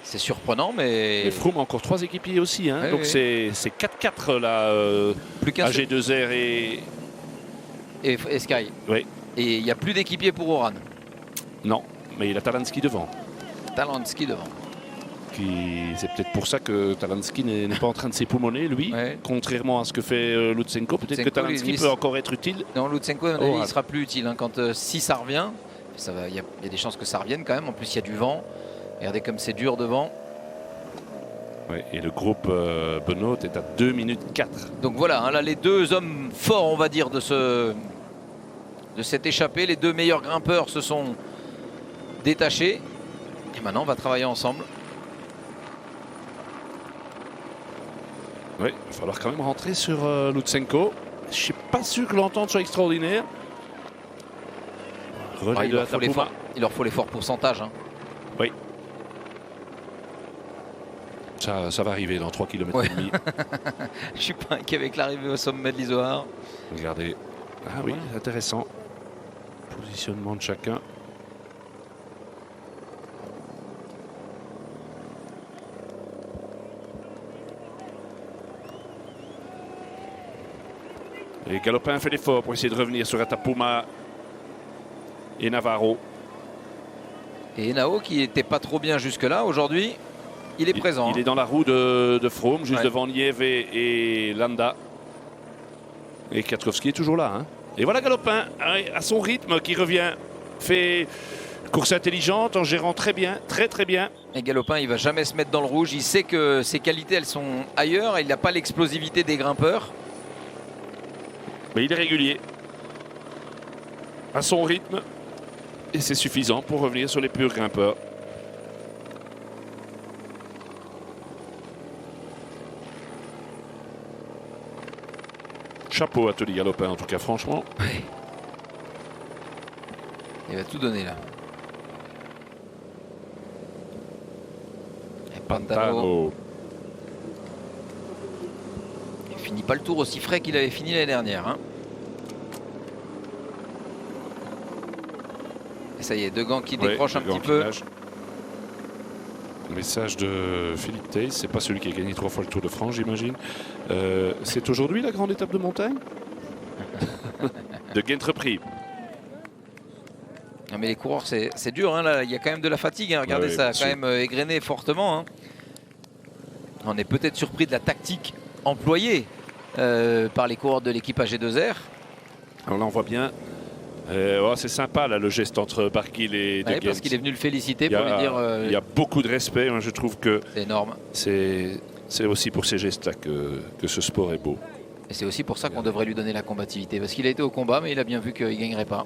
C'est surprenant mais... Et Froome a encore 3 équipiers aussi. Hein. Oui, Donc oui. c'est 4-4 là. Plus qu'un seul. AG2R Et Sky. Oui. Et il n'y a plus d'équipier pour Oran. Non, mais il a Talansky devant. Talansky devant. C'est peut-être pour ça que Talansky n'est pas en train de s'époumoner, lui. Ouais. Contrairement à ce que fait Lutsenko. Peut-être que Lutsenko, Talansky lui, peut encore être utile. Non, Lutsenko, Oh, il ne sera plus utile. Hein, quand si ça revient, il y a des chances que ça revienne quand même. En plus, il y a du vent. Regardez comme c'est dur devant. Ouais, et le groupe Benoît est à 2 minutes 4. Donc voilà, hein, là, les deux hommes forts, on va dire, de cette échappée. Les deux meilleurs grimpeurs se sont détachés. Et maintenant, on va travailler ensemble. Oui, il va falloir quand même rentrer sur Lutsenko. Je ne suis pas sûr que l'entente soit extraordinaire. Relais Il de leur faut Atapuma. les forts pourcentages. Hein. Oui. Ça va arriver dans 3 km Ouais. et demi. Je suis pas inquiet avec l'arrivée au sommet de l'Isoar. Regardez. Ah oui, intéressant. Positionnement de chacun. Et Galopin fait l'effort pour essayer de revenir sur Atapuma et Navarro. Et Enao qui n'était pas trop bien jusque-là, aujourd'hui, il est présent. Il est dans la roue de Froome, juste Ouais. devant Nieve et Landa. Et Kwiatkowski est toujours là. Hein. Et voilà Galopin, à son rythme, qui revient, fait Course intelligente en gérant très bien, très bien. Et Galopin, il va jamais se mettre dans le rouge. Il sait que ses qualités, elles sont ailleurs. Il n'a pas l'explosivité des grimpeurs. Mais il est régulier. À son rythme. Et c'est suffisant pour revenir sur les purs grimpeurs. Chapeau à Tony Galopin, en tout cas, franchement. Ouais. Il va tout donner là. Et Pantano. Il finit pas le tour aussi frais qu'il avait fini l'année dernière. Hein. Et ça y est, Degan qui décroche un petit peu. Le message de Philippe Theys, c'est pas celui qui a gagné 3 fois le Tour de France, j'imagine. C'est aujourd'hui la grande étape de montagne de Gent-Repris. Non mais les coureurs, c'est dur. Hein, là. Il y a quand même de la fatigue. Hein. Regardez, ça a quand même égrené fortement. Hein. On est peut-être surpris de la tactique employée par les coureurs de l'équipe AG2R. Alors là, on voit bien. C'est sympa là, le geste entre Barguil et De Gent. Parce qu'il est venu le féliciter pour lui dire. Il y a beaucoup de respect. Moi, je trouve que c'est énorme. C'est aussi pour ces gestes-là que ce sport est beau. Et c'est aussi pour ça qu'on devrait lui donner la combativité. Parce qu'il a été au combat, mais il a bien vu qu'il ne gagnerait pas.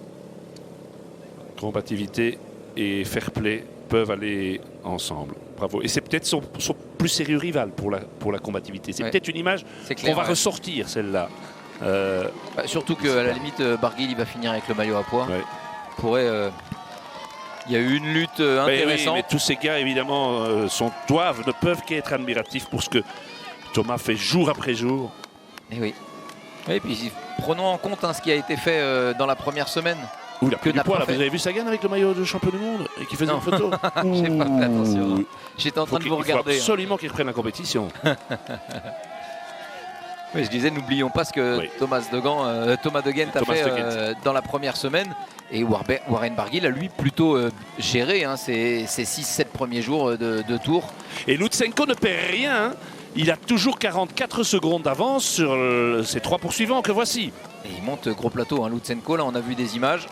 Combativité et fair play peuvent aller ensemble. Bravo. Et c'est peut-être son plus sérieux rival pour la combativité. C'est peut-être une image qu'on va ressortir, celle-là. Surtout qu'à la limite, Barguil il va finir avec le maillot à poids. Il y a eu une lutte intéressante. Mais tous ces gars, évidemment, ne peuvent qu'être admiratifs pour ce que Thomas fait jour après jour. Et oui. Et puis prenons en compte ce qui a été fait dans la première semaine. Il a pris du poids, là. Vous avez vu Sagan avec le maillot de champion du monde et qui faisait une photo. J'ai pas fait attention. J'étais en train de vous regarder. Il faut absolument qu'il reprenne la compétition. Oui, je disais, n'oublions pas ce que Thomas De Gent a fait dans la première semaine. Et Warren Barguil a lui plutôt géré ces 6-7 premiers jours de tour. Et Lutsenko ne perd rien. Hein. Il a toujours 44 secondes d'avance sur ses 3 poursuivants que voici. Et il monte gros plateau, hein, Lutsenko. Là, on a vu des images.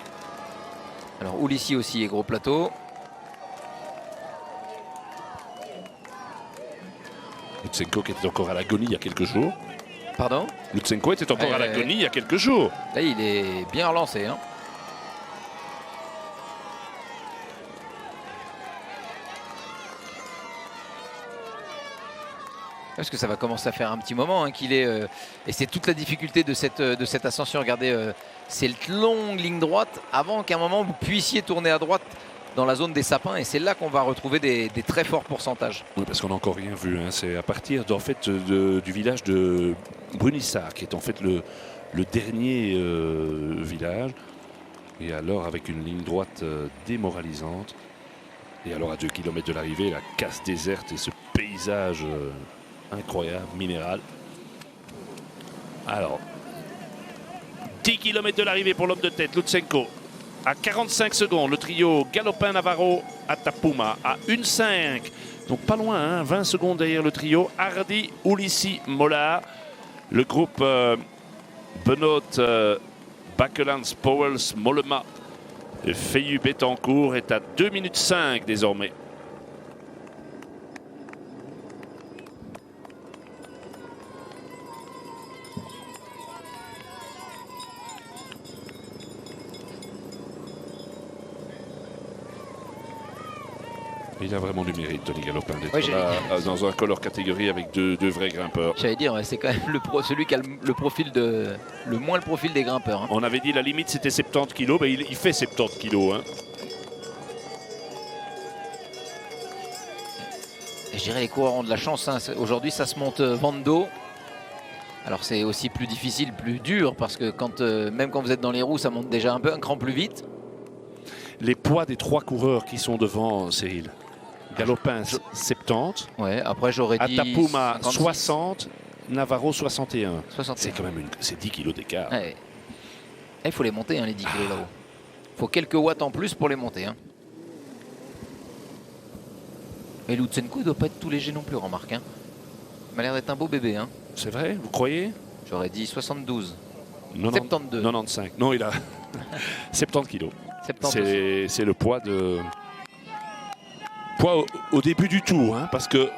Alors, Ulissi aussi est gros plateau. Lutsenko qui était encore à l'agonie il y a quelques jours. Pardon? Lutsenko était encore à l'agonie il y a quelques jours. Là, il est bien relancé. Hein. Parce que ça va commencer à faire un petit moment qu'il est... et c'est toute la difficulté de cette ascension. Regardez, c'est une longue ligne droite avant qu'à un moment vous puissiez tourner à droite dans la zone des sapins. Et c'est là qu'on va retrouver des très forts pourcentages. Oui, parce qu'on n'a encore rien vu. Hein. C'est à partir du village de Brunissart, qui est en fait le dernier village. Et alors avec une ligne droite démoralisante. Et alors à 2 km de l'arrivée, la casse déserte et ce paysage... incroyable, minéral. Alors, 10 km de l'arrivée pour l'homme de tête, Lutsenko. À 45 secondes, le trio Galopin, Navarro, Atapuma à 1,5. Donc pas loin, hein, 20 secondes derrière le trio. Hardy, Ulissi, Mollard. Le groupe Benoît, Bakelans, Powels, Mollema et Feiyu Betancourt est à 2 minutes 5 désormais. Il a vraiment du mérite, Tony Galopin, d'être là dans un color catégorie avec deux vrais grimpeurs. J'allais dire, c'est quand même celui qui a le profil le moins le profil des grimpeurs. Hein. On avait dit la limite c'était 70 kg, mais il fait 70 kg. Hein. Et je dirais les coureurs ont de la chance. Hein. Aujourd'hui, ça se monte vent d'eau. Alors c'est aussi plus difficile, plus dur, parce que même quand vous êtes dans les roues, ça monte déjà un cran plus vite. Les poids des 3 coureurs qui sont devant, Cyril. Galopin 70. Ouais, après j'aurais dit Atapuma 56. 60, Navarro 61. 61. C'est quand même 10 kilos d'écart. Ouais. Il faut les monter, hein, les 10 kilos là-haut. Il faut quelques watts en plus pour les monter. Hein. Et Lutsenko ne doit pas être tout léger non plus, remarque. Hein. Il m'a l'air d'être un beau bébé. Hein. C'est vrai, vous croyez? J'aurais dit 72. 72. 95. Non, il a 70 kilos. 70 aussi. C'est le poids au début du tour, hein, parce que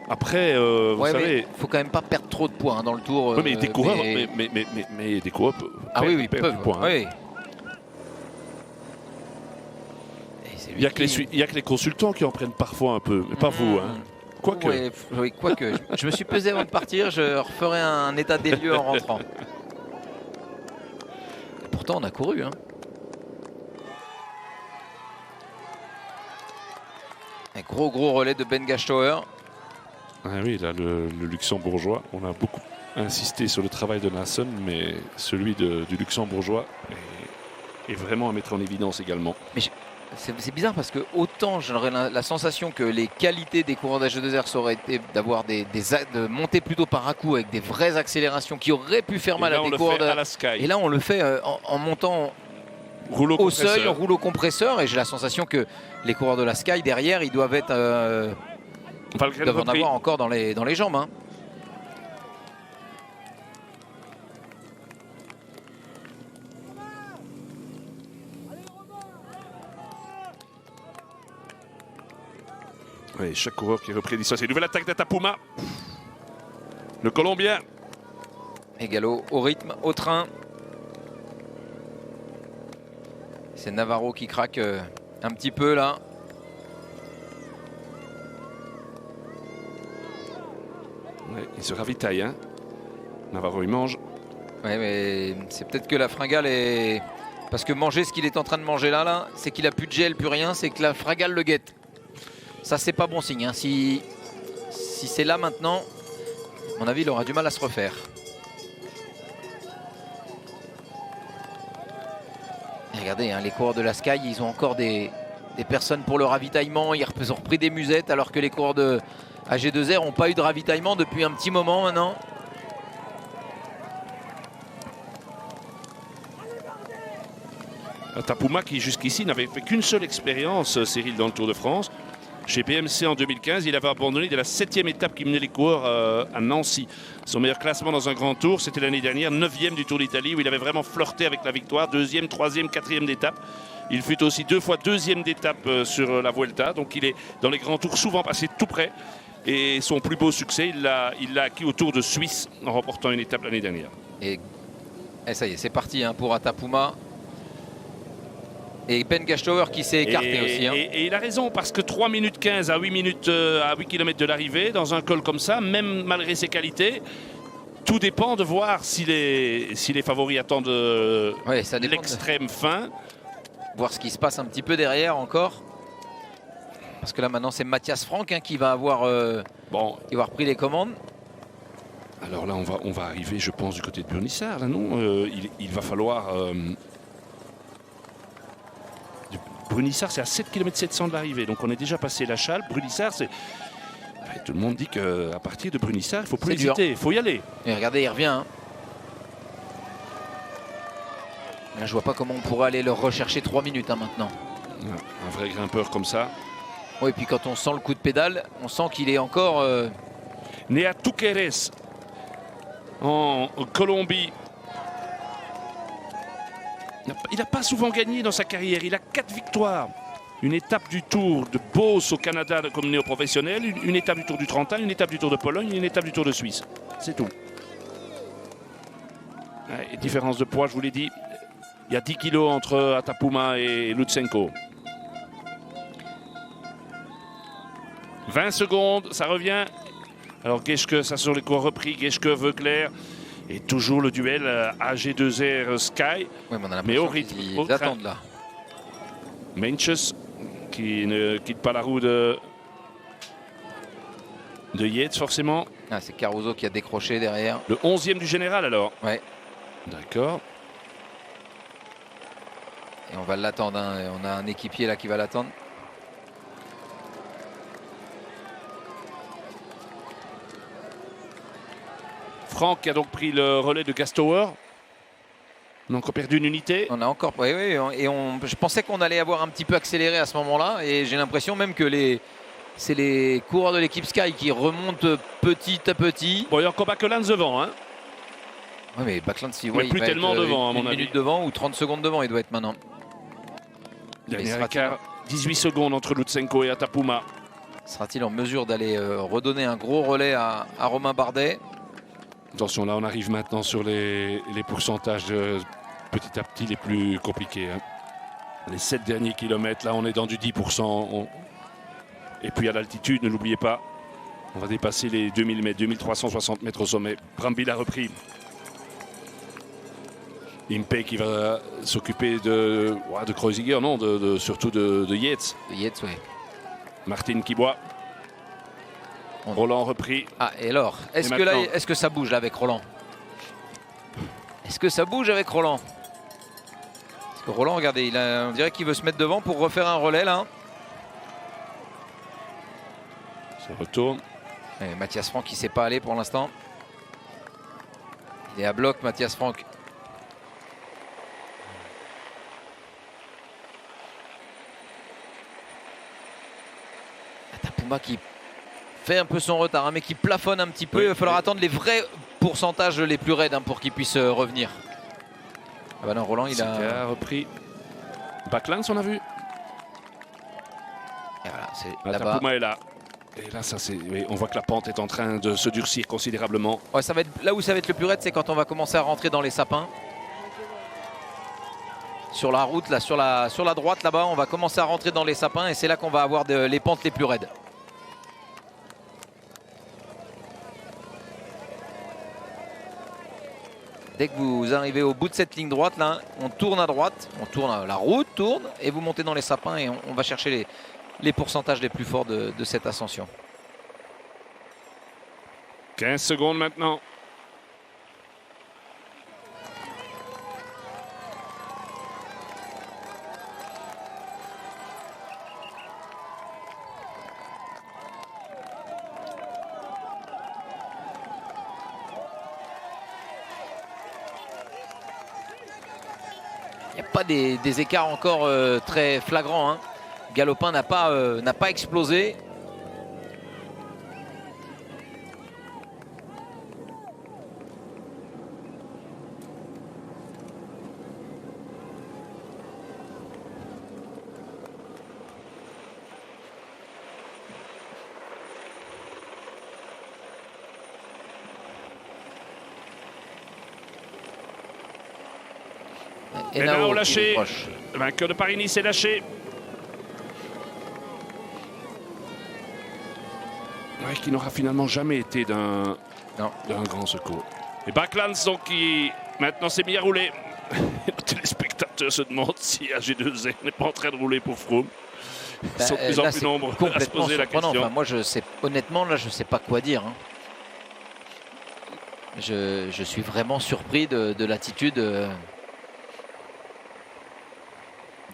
après, vous savez, il faut quand même pas perdre trop de poids hein, dans le tour. Oui, mais des coureurs, mais des coureurs perdent du poids. Oui. Il n'y a que les consultants qui en prennent parfois un peu, mais pas vous. Hein. Quoique. Oui, quoique. Je me suis pesé avant de partir, je referai un état des lieux en rentrant. Et pourtant, on a couru. Hein. Un gros relais de Ben Gastauer. Ah oui, là, le luxembourgeois, on a beaucoup insisté sur le travail de Nassen, mais celui du luxembourgeois est vraiment à mettre en évidence également. Mais c'est bizarre parce que autant j'aurais la sensation que les qualités des coureurs d'H2R ça aurait été d'avoir de monter plutôt par à-coup avec des vraies accélérations qui auraient pu faire mal à des coureurs à la Sky. Et là on le fait en montant au seuil, en rouleau compresseur, et j'ai la sensation que les coureurs de la Sky derrière ils doivent être ils doivent en avoir encore dans les jambes. Hein. Oui, chaque coureur qui est repris dit ça. C'est une nouvelle attaque d'Atapuma. Le Colombien. Et Gallo au rythme, au train. C'est Navarro qui craque un petit peu là. Ouais, il se ravitaille. Hein. Navarro, il mange. Oui, mais c'est peut-être que la fringale est... Parce que manger ce qu'il est en train de manger là c'est qu'il a plus de gel, plus rien. C'est que la fringale le guette. Ça, c'est pas bon signe. Hein. Si c'est là maintenant, à mon avis, il aura du mal à se refaire. Et regardez, hein, les coureurs de la Sky, ils ont encore des personnes pour le ravitaillement. Ils ont repris des musettes alors que les coureurs de AG2R n'ont pas eu de ravitaillement depuis un petit moment maintenant. Atapuma qui jusqu'ici n'avait fait qu'une seule expérience, Cyril, dans le Tour de France. Chez BMC en 2015, il avait abandonné dès la 7e étape qui menait les coureurs à Nancy. Son meilleur classement dans un grand tour, c'était l'année dernière, 9e du Tour d'Italie, où il avait vraiment flirté avec la victoire, 2e, 3e, 4e d'étape. Il fut aussi 2 fois 2e d'étape sur la Vuelta, donc il est dans les grands tours souvent passé tout près. Et son plus beau succès, il l'a acquis au Tour de Suisse en remportant une étape l'année dernière. Et ça y est, c'est parti hein, pour Atapuma. Et Ben Gastauer qui s'est écarté aussi. Hein. Et il a raison, parce que 3 minutes 15 à 8 km de l'arrivée, dans un col comme ça, même malgré ses qualités, tout dépend de voir si les favoris attendent l'extrême fin. Voir ce qui se passe un petit peu derrière encore. Parce que là maintenant c'est Mathias Franck hein, qui va avoir repris les commandes. Alors là on va arriver, je pense, du côté de Burnissart. Là, non il va falloir... Brunissart, c'est à 7 km 700 de l'arrivée, donc on est déjà passé la Châle. Brunissart, c'est... Tout le monde dit qu'à partir de Brunissart, il ne faut plus hésiter, il faut y aller. Et regardez, il revient. Hein. Là, je vois pas comment on pourrait aller le rechercher 3 minutes hein, maintenant. Un vrai grimpeur comme ça. Oui, et puis quand on sent le coup de pédale, on sent qu'il est encore... Né à Túquerres, en Colombie. Il n'a pas souvent gagné dans sa carrière, il a 4 victoires. Une étape du Tour de Beauce au Canada comme néo-professionnel, une étape du Tour du Trentin, une étape du Tour de Pologne et une étape du Tour de Suisse. C'est tout. Et différence de poids, je vous l'ai dit, il y a 10 kilos entre Atapuma et Lutsenko. 20 secondes, ça revient. Alors Geschke, ça sont les coureurs repris, Geschke, Veuclair. Et toujours le duel AG2R Sky. Oui, mais au rythme. Ils attendent là. Meintjes qui ne quitte pas la roue de Yates forcément. Ah, c'est Caruso qui a décroché derrière. Le 11e du général alors. Ouais. D'accord. Et on va l'attendre. Hein. On a un équipier là qui va l'attendre. Franck a donc pris le relais de Gastauer. On a encore perdu une unité. On a encore, oui, et je pensais qu'on allait avoir un petit peu accéléré à ce moment-là, et j'ai l'impression même que c'est les coureurs de l'équipe Sky qui remontent petit à petit. Bon, il y a encore Bakelans devant, hein. Oui, mais Bakelans, il plus tellement devant, à mon avis. Une minute devant ou 30 secondes devant, il doit être maintenant. Dernier écart, 18 secondes entre Lutsenko et Atapuma. Sera-t-il en mesure d'aller redonner un gros relais à Romain Bardet? Attention, là on arrive maintenant sur les pourcentages petit à petit les plus compliqués. Hein. Les 7 derniers kilomètres, là on est dans du 10%. Et puis à l'altitude, ne l'oubliez pas, on va dépasser les 2000 mètres, 2360 mètres au sommet. Brambilla a repris. Impey qui va s'occuper de Kreuziger, non, surtout de Yates. De Yates, oui. Martin qui boit. Roland repris. Ah, et alors, est-ce que ça bouge là avec Roland? Est-ce que ça bouge avec Roland? Parce que Roland, regardez, on dirait qu'il veut se mettre devant pour refaire un relais là. Ça retourne. Et Mathias Franck qui ne sait pas aller pour l'instant. Il est à bloc, Mathias Franck. Atapuma qui fait un peu son retard, hein, mais qui plafonne un petit peu. Oui, il va falloir attendre les vrais pourcentages les plus raides, hein, pour qu'il puisse revenir. Ah bah non, Roland, il a repris. Backlands, on a vu. Et voilà, c'est là-bas. Atapuma est là. Et là, on voit que la pente est en train de se durcir considérablement. Ouais, ça va être, là où ça va être le plus raide, c'est quand on va commencer à rentrer dans les sapins. Sur la route, là, sur la droite, là-bas, on va commencer à rentrer dans les sapins et c'est là qu'on va avoir les pentes les plus raides. Dès que vous arrivez au bout de cette ligne droite, là, on tourne à droite, la route tourne et vous montez dans les sapins et on va chercher les pourcentages les plus forts de cette ascension. 15 secondes maintenant. Il n'y a pas des écarts encore très flagrants, hein. Galopin n'a pas explosé. Henao lâché. Le vainqueur de Paris-Nice est lâché. Ouais, qui n'aura finalement jamais été d'un grand secours. Et Backlands, donc, qui maintenant s'est mis à rouler. Les téléspectateurs se demandent si AG2R n'est pas en train de rouler pour Froome. Ils sont de plus en plus nombreux à se poser la question. Enfin, moi, honnêtement, là, je ne sais pas quoi dire, hein. Je suis vraiment surpris de l'attitude, de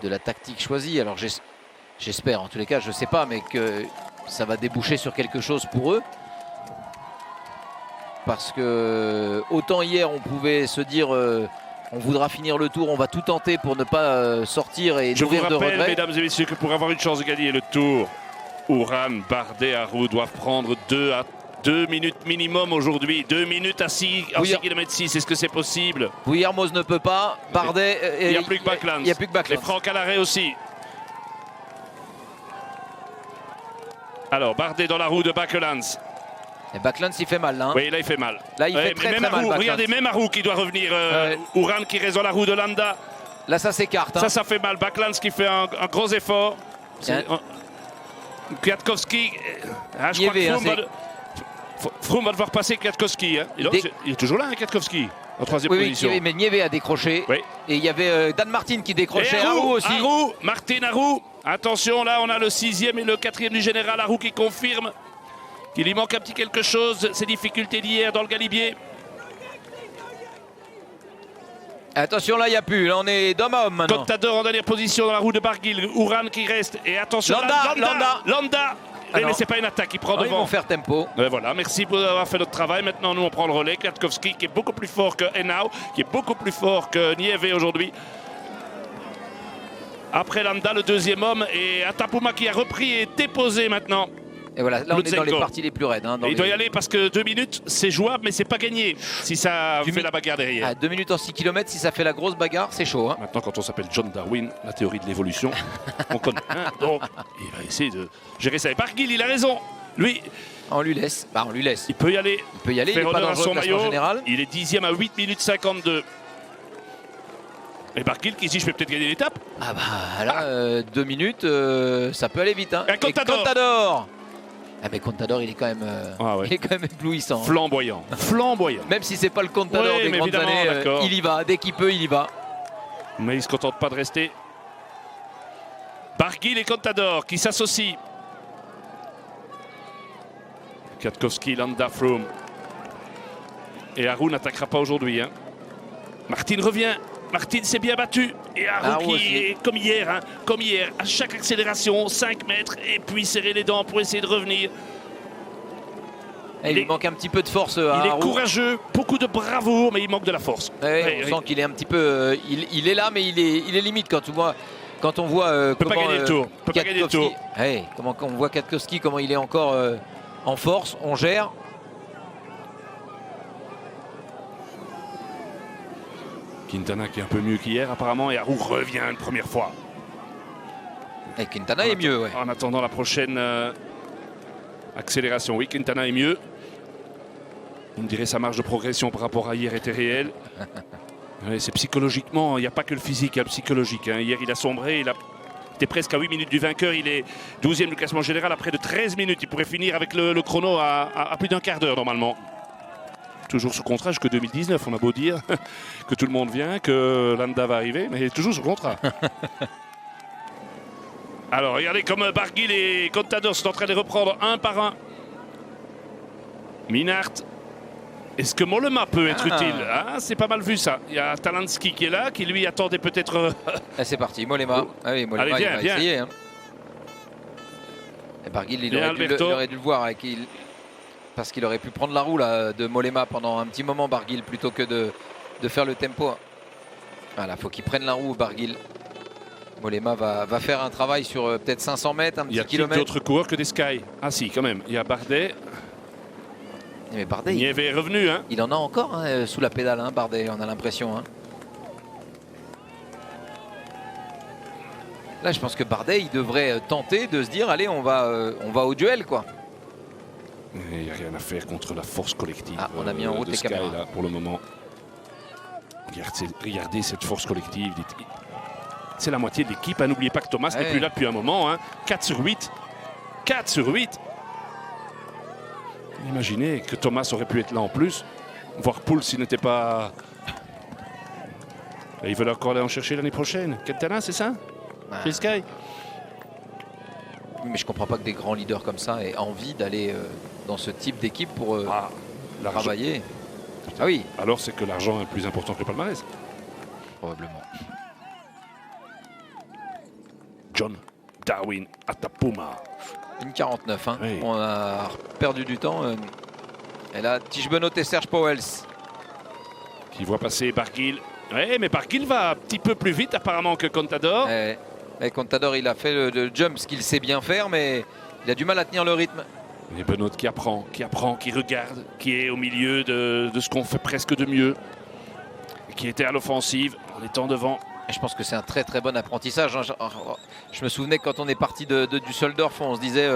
la tactique choisie. Alors j'espère, en tous les cas, je ne sais pas, mais que ça va déboucher sur quelque chose pour eux. Parce que autant hier on pouvait se dire on voudra finir le tour, on va tout tenter pour ne pas sortir et nourrir de regrets. Je vous rappelle, mesdames et messieurs, que pour avoir une chance de gagner le tour, Uran, Bardet, Arroux doivent prendre 2 minutes minimum aujourd'hui. 2 minutes à 6 km 6, est-ce que c'est possible? Oui, Hermoz ne peut pas. Bardet. Il n'y a plus que Backlands. Il n'y a plus que Backlands. Et Franck à l'arrêt aussi. Alors, Bardet dans la roue de Backlands. Et Backlands, il fait mal là, hein. Oui, là il fait mal. Là il fait très mal. Regardez, même Arroux qui doit revenir. Uran qui reste dans la roue de Landa. Là ça s'écarte, hein. Ça fait mal. Backlands qui fait un gros effort. Kwiatkowski. Je crois que Froome va devoir passer Kwiatkowski. Hein. Il est toujours là, hein, Kwiatkowski, en troisième position. Oui, mais Nieve a décroché. Oui. Et il y avait Dan Martin qui décrochait. Arroux aussi. Martin Arroux. Attention, là, on a le 6e et le 4e du général Arroux qui confirme qu'il lui manque un petit quelque chose. Ses difficultés d'hier dans le Galibier. Attention, là, il n'y a plus. Là, on est d'homme à homme maintenant. Contador en dernière position dans la roue de Barguil. Uran qui reste. Et attention, Landa. Mais c'est pas une attaque, il prend devant. Ils vont faire tempo. Et voilà, merci pour avoir fait notre travail. Maintenant, nous, on prend le relais. Kwiatkowski qui est beaucoup plus fort que Henao, qui est beaucoup plus fort que Nieve aujourd'hui. Après Landa, le deuxième homme. Et Atapuma qui a repris et déposé maintenant. Et voilà, là on est dans les Lutsenko. parties les plus raides. Hein, Et il doit y aller parce que 2 minutes, c'est jouable, mais c'est pas gagné si ça fait la bagarre derrière. À 2 minutes en 6 km, si ça fait la grosse bagarre, c'est chaud. Hein. Maintenant, quand on s'appelle John Darwin, la théorie de l'évolution, on connaît. Hein, donc, il va essayer de gérer ça. Et Barguil, il a raison. Lui, On lui laisse. Bah, on lui laisse. il peut y aller. Il peut y aller, il Faire n'est pas honneur à dangereux son au classement maillot. général. Il est 10e à 8 minutes 52. Et Barguil qui dit je vais peut-être gagner l'étape. Ah bah là, 2 minutes, ça peut aller vite. Hein. Et Contador. Contador. Ah mais Contador, il est quand même, Ouais. il est quand même éblouissant. Flamboyant. Flamboyant. Même si c'est pas le Contador Oui, des mais grandes évidemment, années, d'accord. il y va. Dès qu'il peut, il y va. Mais il ne se contente pas de rester. Barguil et Contador qui s'associent. Kwiatkowski, Landa, Froome. Et Haroun n'attaquera pas aujourd'hui. Hein. Martin revient. Martin s'est bien battu. Et Haroun Haroun qui aussi. est comme hier. Hein, comme hier. À chaque accélération, 5 mètres. Et puis serrer les dents pour essayer de revenir. Et il Il lui est- manque un petit peu de force à Il est Haroun. courageux. Beaucoup de bravoure. Mais il manque de la force. Ouais, on sent qu'il est un petit peu. Il est là, mais il est limite quand on voit. Quand on voit Il peut pas comment gagner le tour. Peut pas gagner le tour. Kwiatkowski- ouais, comment on voit Kwiatkowski, comment il est encore en force, on gère. Quintana qui est un peu mieux qu'hier apparemment. Et Haroun revient une première fois. Et Quintana est mieux, ouais. En attendant la prochaine accélération. Oui, Quintana est mieux. On me dirait sa marge de progression par rapport à hier était réelle. Ouais, c'est psychologiquement, il n'y a pas que le physique, il y a le psychologique. Hein. Hier, il a sombré, il était presque à 8 minutes du vainqueur. Il est 12e du classement général à près de 13 minutes. Il pourrait finir avec le chrono à plus d'un quart d'heure normalement. Toujours sous contrat jusqu'en 2019. On a beau dire que tout le monde vient, que Landa va arriver, mais il est toujours sous contrat. Alors, regardez comme Barguil et Contador sont en train de les reprendre un par un. Minart. Est-ce que Mollema peut être utile? Ah, c'est pas mal vu ça. Il y a Talansky qui est là, qui lui attendait peut-être. Ah, c'est parti, Mollema. Ah oui, Mollema, Allez, viens, il va viens. essayer. Hein. Et Barguil, il Viens, aurait dû le voir. Parce qu'il aurait pu prendre la roue là, de Mollema pendant un petit moment, Barguil, plutôt que de faire le tempo. Voilà, faut qu'il prenne la roue, Barguil. Mollema va faire un travail sur peut-être 500 mètres, un Il y a petit kilomètre. d'autres coureurs que des Sky. Ah si, quand même. Il y a Bardet. Mais Bardet, Nieve est revenu. Hein. il en a encore hein, sous la pédale, hein, Bardet, on a l'impression. Hein. Là, je pense que Bardet, il devrait tenter de se dire, allez, on va au duel, quoi. Il n'y a rien à faire contre la force collective. Ah, on a mis en route de les Sky, caméras. là, pour le moment. Regardez cette force collective. C'est la moitié de l'équipe. Hein. N'oubliez pas que Thomas n'est plus là depuis un moment. Hein. 4 sur 8. 4 sur 8. Imaginez que Thomas aurait pu être là en plus. Voir Poul s'il n'était pas... Et ils veulent encore aller en chercher l'année prochaine. Quintana, c'est ça? Chez Sky. Mais je comprends pas que des grands leaders comme ça aient envie d'aller dans ce type d'équipe pour travailler. Ah oui, Alors c'est que l'argent est plus important que le palmarès. probablement. John Darwin Atapuma. Une 49, hein. Oui. On a perdu du temps. Et là, Tige Benoît et Serge Pauwels. Qui voit passer Barguil. Oui, mais Barguil va un petit peu plus vite apparemment que Contador. Et Contador, il a fait le jump, ce qu'il sait bien faire, mais il a du mal à tenir le rythme. Et Benoît qui apprend, qui regarde, qui est au milieu de ce qu'on fait presque de mieux. Et qui était à l'offensive en étant devant. Et je pense que c'est un très très bon apprentissage. Hein. Je me souvenais quand on est parti du Düsseldorf, on se disait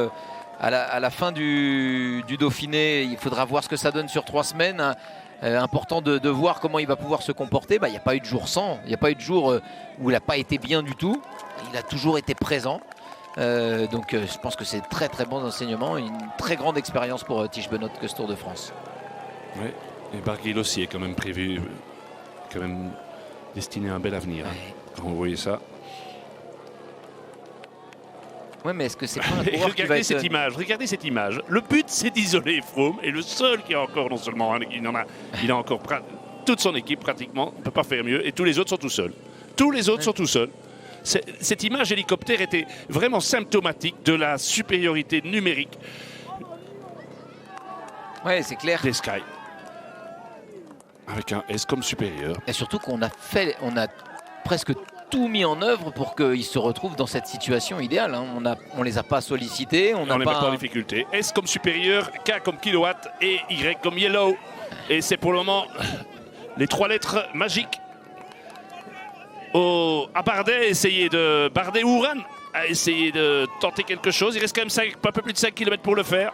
à la fin du Dauphiné, il faudra voir ce que ça donne sur 3 semaines. Hein. Important de voir comment il va pouvoir se comporter. Il n'y a pas eu de jour sans, il n'y a pas eu de jour où il n'a pas été bien du tout. Il a toujours été présent. Donc je pense que c'est très très bon enseignement, une très grande expérience pour Tige Benoît que ce Tour de France. Oui. Et Barguil aussi est quand même prévu, quand même destiné à un bel avenir. Hein, quand vous voyez ça. Ouais, mais est-ce que c'est pas un Et coureur qui va regardez être... cette image, regardez cette image. Le but c'est d'isoler Froome et le seul qui a encore non seulement il a encore toute son équipe pratiquement, ne peut pas faire mieux et tous les autres sont tout seuls. Tous les autres sont tout seuls. Cette image hélicoptère était vraiment symptomatique de la supériorité numérique Ouais, c'est clair. des Sky. Avec un S comme supérieur. Et surtout qu'on a presque tout mis en œuvre pour qu'ils se retrouvent dans cette situation idéale. Hein. On les a pas sollicités, on les met pas en pas... difficulté. S comme supérieur, K comme kilowatt et Y comme yellow. Et c'est pour le moment les 3 lettres magiques à Bardet, Bardet ou Ouran a essayé de tenter quelque chose. Il reste quand même un peu plus de 5 km pour le faire.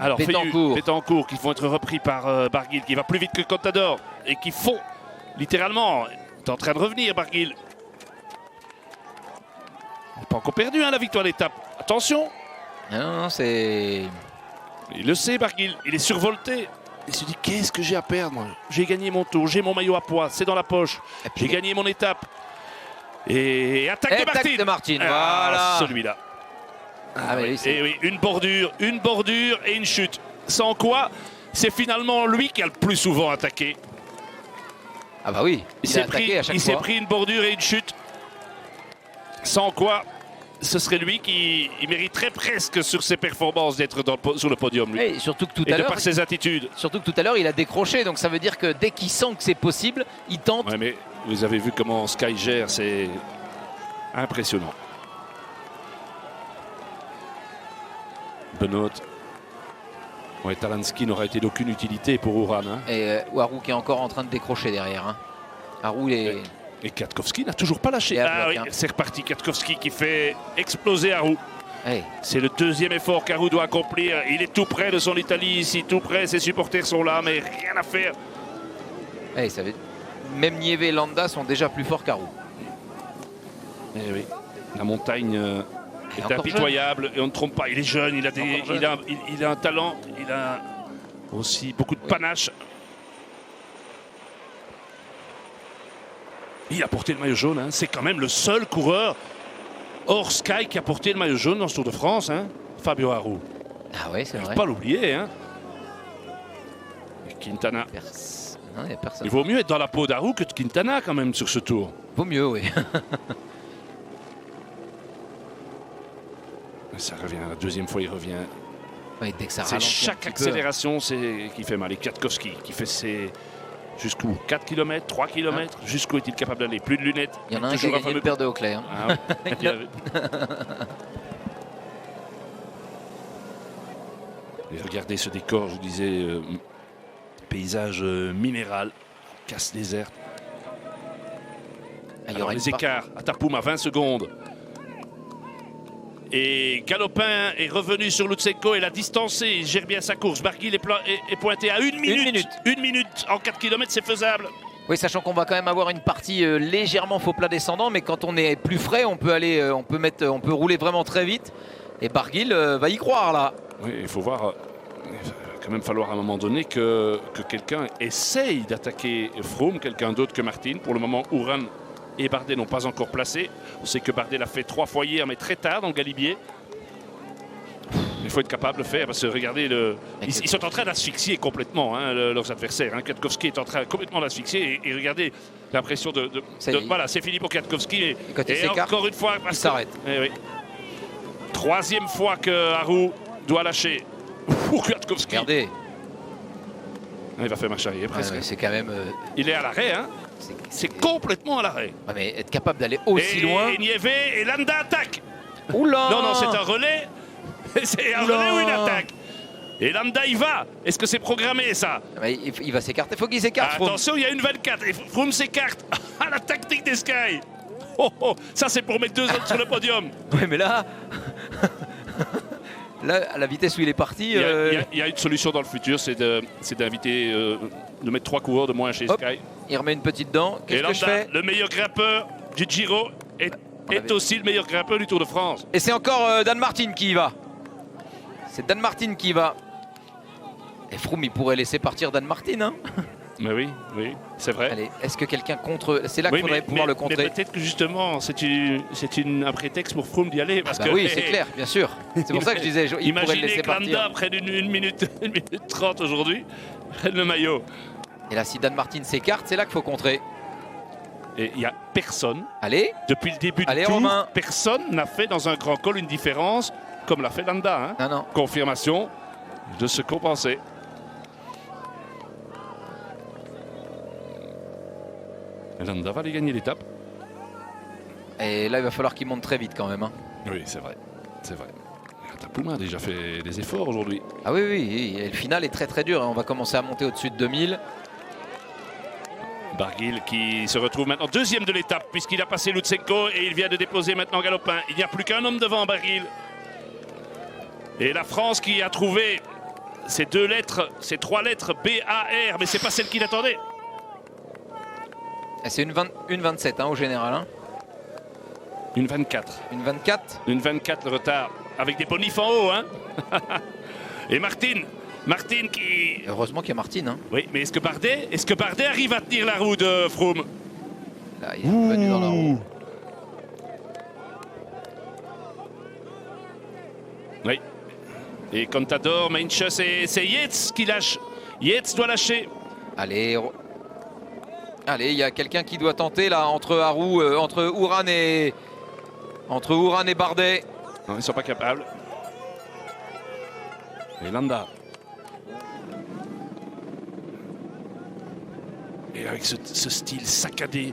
Alors, Bétancourt qui vont être repris par Barguil, qui va plus vite que Contador et qui font littéralement. Est en train de revenir, Barguil. Il n'a pas encore perdu hein, la victoire d'étape. Attention. Non, c'est... Il le sait, Barguil. Il est survolté. Il se dit qu'est-ce que j'ai à perdre. J'ai gagné mon tour, j'ai mon maillot à poids, c'est dans la poche. J'ai gagné mon étape. Et attaque de Martin. Voilà. Celui-là. Oui, et oui, une bordure et une chute. Sans quoi, c'est finalement lui qui a le plus souvent attaqué. Ah bah oui, il s'est pris une bordure et une chute. Sans quoi, ce serait lui qui mériterait presque sur ses performances d'être sur le podium. Lui. Et surtout que tout à l'heure, par ses attitudes. Surtout que tout à l'heure, il a décroché. Donc ça veut dire que dès qu'il sent que c'est possible, il tente. Ouais, mais vous avez vu comment Sky gère, c'est impressionnant. Benoît. Ouais, Talansky n'aura été d'aucune utilité pour Ouran. Hein. Et Harou qui est encore en train de décrocher derrière. Hein. Harou, Et Kwiatkowski n'a toujours pas lâché. Ah oui, c'est reparti. Kwiatkowski qui fait exploser Harou. Hey. C'est le deuxième effort qu'Harou doit accomplir. Il est tout près de son Italie ici, tout près. Ses supporters sont là, mais rien à faire. Hey, même Nieve et Landa sont déjà plus forts qu'Harou. Eh oui, la montagne est impitoyable et on ne trompe pas. Il est jeune, il a un talent, il a aussi beaucoup de panache. Il a porté le maillot jaune, hein. C'est quand même le seul coureur hors Sky qui a porté le maillot jaune dans ce Tour de France, hein. Fabio Harou. Ah oui, c'est vrai. Il ne faut pas l'oublier. Hein. Et Quintana. Non, y a personne. Il vaut mieux être dans la peau d'Harou que de Quintana quand même sur ce tour. Vaut mieux, oui. Ça revient, la deuxième fois il revient. Oui, dès que ça c'est chaque accélération qui fait mal. Et Kwiatkowski qui fait ses... Jusqu'où 4 km, 3 km, jusqu'où est-il capable d'aller? Plus de lunettes. Il y en a un qui a gagné une paire de Oakley. Hein. Ah, ouais. Et regardez ce décor, je vous disais, paysage minéral, casse déserte. Alors les écarts à Tapoum à 20 secondes. Et Galopin est revenu sur Lutsenko et l'a distancé. Il gère bien sa course. Barguil est pointé à 1 minute. 1 minute en 4 km, c'est faisable. Oui, sachant qu'on va quand même avoir une partie légèrement faux plat descendant, mais quand on est plus frais, on peut aller, on peut rouler vraiment très vite. Et Barguil va y croire là. Oui, il faut voir. Il va quand même falloir à un moment donné que quelqu'un essaye d'attaquer Froome, quelqu'un d'autre que Martin. Pour le moment, Ouran et Bardet n'ont pas encore placé. On sait que Bardet l'a fait 3 fois hier, mais très tard dans le Galibier. Il faut être capable de le faire parce que regardez, ils sont en train d'asphyxier complètement hein, leurs adversaires. Hein. Kwiatkowski est en train complètement d'asphyxier et regardez l'impression voilà, c'est fini pour Kwiatkowski. Et encore une fois, il s'arrête. Oui. 3e fois que Harou doit lâcher pour Kwiatkowski. Regardez. Il va faire marche arrière presque. Ouais, c'est quand même. Il est à l'arrêt, hein. C'est complètement à l'arrêt. Ouais, mais être capable d'aller aussi loin. Et Nieve et Landa attaque. Oula. Non, c'est un relais. C'est un relais ou une attaque? Et Landa il va. Est-ce que c'est programmé ça? Il va s'écarter, il faut qu'il s'écarte. Attention, il y a une 24 et Froome s'écarte. Ah, la tactique des Sky. Ça c'est pour mettre 2 autres sur le podium. Oui, mais là, à la vitesse où il est parti. Il y a une solution dans le futur, c'est d'inviter, de mettre 3 coureurs de moins chez Sky. Il remet une petite dent. Et Landa, le meilleur grimpeur du Giro, est aussi le meilleur grimpeur du Tour de France. Et c'est encore Dan Martin qui y va. C'est Dan Martin qui y va. Et Froome, il pourrait laisser partir Dan Martin. Hein. Mais oui, c'est vrai. Allez, est-ce que quelqu'un contre? C'est là qu'il faudrait pouvoir le contrer. Mais peut-être que justement, c'est un prétexse pour Froome d'y aller. Parce que, oui, c'est clair, bien sûr. C'est pour ça que je disais, il pourrait le laisser partir. Imaginez que Landa prenne 1 minute 30 aujourd'hui, prenne le maillot. Et là, si Dan Martin s'écarte, c'est là qu'il faut contrer. Et il n'y a personne. Allez. Depuis le début du tour, personne n'a fait dans un grand col une différence comme l'a fait Landa. Hein. Non. Confirmation de ce qu'on pensait. Landa va aller gagner l'étape. Et là, il va falloir qu'il monte très vite quand même. Hein. Oui, c'est vrai. C'est vrai. Atapouma a déjà fait des efforts aujourd'hui. Ah oui, oui. Et le final est très très dur. Hein. On va commencer à monter au-dessus de 2000. Barguil qui se retrouve maintenant deuxième de l'étape puisqu'il a passé Lutsenko et il vient de déposer maintenant Galopin. Il n'y a plus qu'un homme devant Barguil. Et la France qui a trouvé ces deux lettres, ces trois lettres B-A-R, mais c'est pas celle qu'il attendait. C'est une 27 hein, au général. Hein. Une 24. Une 24. Une 24 le retard avec des bonifs en haut. Hein. Et Martine qui... Heureusement qu'il y a Martine. Hein. Oui, mais est-ce que Bardet arrive à tenir la roue de Froome? Là, il est revenu dans la roue. Oui. Et Contador, Mainches, c'est Yates qui lâche. Yates doit lâcher. Allez, il y a quelqu'un qui doit tenter là entre Uran et Bardet. Non, ils ne sont pas capables. Et Landa. Et avec ce style saccadé,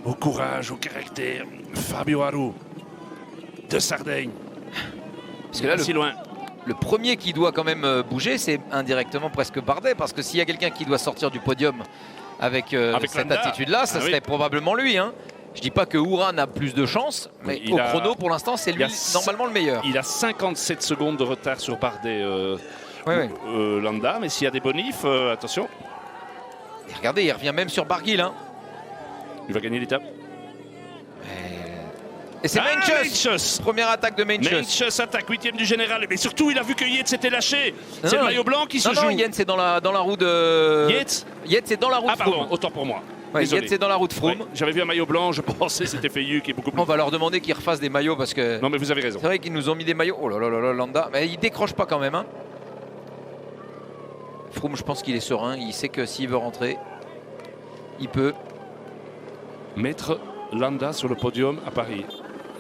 au courage, au caractère, Fabio Aru de Sardaigne. Parce que là, si loin. Le premier qui doit quand même bouger, c'est indirectement presque Bardet. Parce que s'il y a quelqu'un qui doit sortir du podium avec cette attitude-là, ça serait probablement lui. Hein. Je dis pas que Uran a plus de chance, mais au chrono, pour l'instant, c'est lui normalement le meilleur. Il a 57 secondes de retard sur Bardet, Landa. Mais s'il y a des bonifs, attention. Et regardez, il revient même sur Barguil. Hein. Il va gagner l'étape. Et c'est Mainches. Première attaque de Mainches. Mainches attaque, 8e du général. Mais surtout, il a vu que Yates s'était lâché. C'est le maillot blanc qui se joue. Non, Yates c'est dans la roue de... Yates c'est dans la roue de Froome. Pardon, autant pour moi. Ouais, Yates c'est dans la roue de Froome. Ouais, j'avais vu un maillot blanc, je pensais que c'était Feiyu qui est beaucoup plus... On va leur demander qu'ils refassent des maillots parce que... Non mais vous avez raison. C'est vrai qu'ils nous ont mis des maillots. Oh là là là, Landa. Mais il décroche pas quand même. Hein. Froome, je pense qu'il est serein. Il sait que s'il veut rentrer, il peut. Mettre Landa sur le podium à Paris.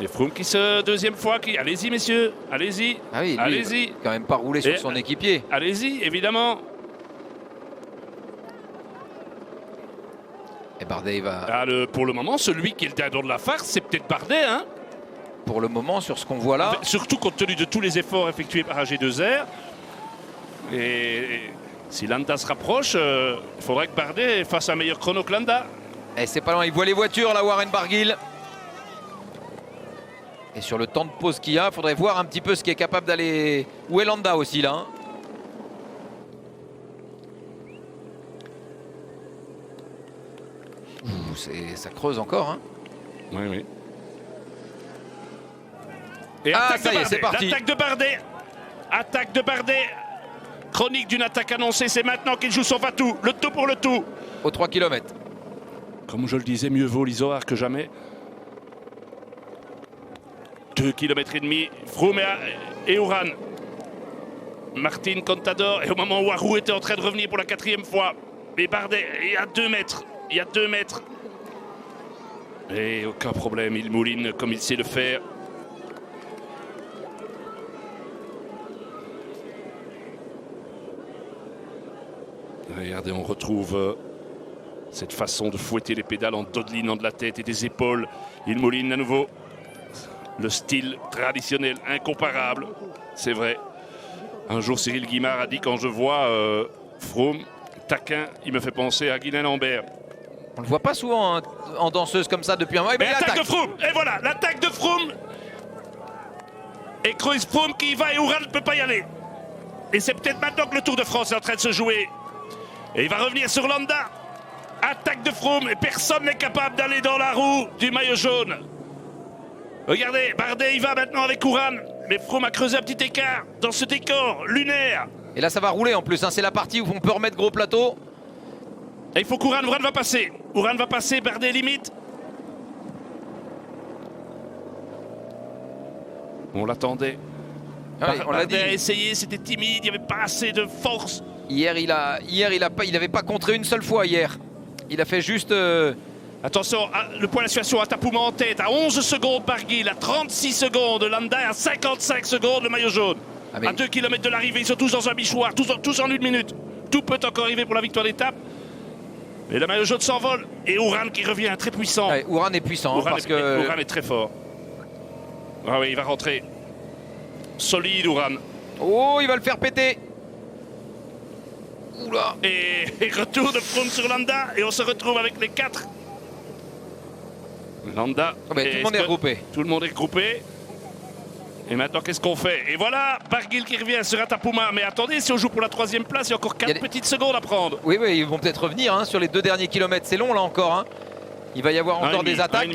Et Froome qui se deuxième fois qui... Allez-y messieurs, allez-y. Ah oui, allez-y. Quand même pas rouler sur son équipier. Allez-y, évidemment. Et Bardet il va... pour le moment, celui qui est le dindon de la farce, c'est peut-être Bardet. Hein, pour le moment, sur ce qu'on voit là. Surtout compte tenu de tous les efforts effectués par AG2R. Et si Landa se rapproche, il faudrait que Bardet fasse un meilleur chrono que Landa. Et c'est pas loin, il voit les voitures là, Warren Barguil. Et sur le temps de pause qu'il y a, il faudrait voir un petit peu ce qui est capable d'aller... Où est Landa aussi là hein. Ça creuse encore. Hein. Oui, oui. Et ça y est, c'est parti. L'attaque de Bardet. Attaque de Bardet. Chronique d'une attaque annoncée, c'est maintenant qu'il joue son va-tout. Le tout pour le tout. Aux 3 km. Comme je le disais, mieux vaut l'Isoar que jamais. 2 km et demi. Froome et Uran. Martin Contador. Et au moment où Aru était en train de revenir pour la 4e fois. Mais Bardet est à 2 mètres. Il y a 2 mètres. Et aucun problème, il mouline comme il sait le faire. Regardez, on retrouve cette façon de fouetter les pédales en dodelinant de la tête et des épaules. Il mouline à nouveau. Le style traditionnel, incomparable. C'est vrai. Un jour, Cyril Guimard a dit, quand je vois Froome, taquin, il me fait penser à Guylain Lambert. On ne le voit pas souvent hein, en danseuse comme ça depuis un mois. Mais l'attaque de Froome. Et voilà, l'attaque de Froome. Et Chris Froome qui y va et Uran ne peut pas y aller. Et c'est peut-être maintenant que le Tour de France est en train de se jouer. Et il va revenir sur Landa. Attaque de Froome. Et personne n'est capable d'aller dans la roue du maillot jaune. Regardez, Bardet il va maintenant avec Uran. Mais Froome a creusé un petit écart dans ce décor lunaire. Et là ça va rouler en plus. Hein. C'est la partie où on peut remettre gros plateau. Et il faut qu'Uran va passer. Uran va passer, Bardet limite. On l'attendait. Ah oui, on l'a dit. Bardet a essayé, c'était timide, il n'y avait pas assez de force. Hier, il n'avait pas contré une seule fois hier. Il a fait juste... Attention, le point de la situation, Atapouma en tête, à 11 secondes Barguil, à 36 secondes Landa, à 55 secondes le maillot jaune. Ah mais... À 2 km de l'arrivée, ils sont tous dans un bichoir, tous en 1 minute. Tout peut encore arriver pour la victoire d'étape. Et la maillot jaune s'envole. Et Uran qui revient, très puissant. Ouais, Uran est puissant. Uran, parce que... Uran est très fort. Ah oui, il va rentrer. Solide, Uran. Oh, il va le faire péter. Oula. Et retour de Froome sur Landa. Et on se retrouve avec les 4. Landa. Oh, ben, tout le monde est regroupé. Tout le monde est regroupé. Et maintenant, qu'est-ce qu'on fait? Et voilà, Barguil qui revient sur Atapuma. Mais attendez, si on joue pour la 3e place, il y a encore 4 petites secondes à prendre. Oui, oui, ils vont peut-être revenir hein, sur les 2 derniers kilomètres. C'est long là encore. Hein. Il va y avoir encore des attaques.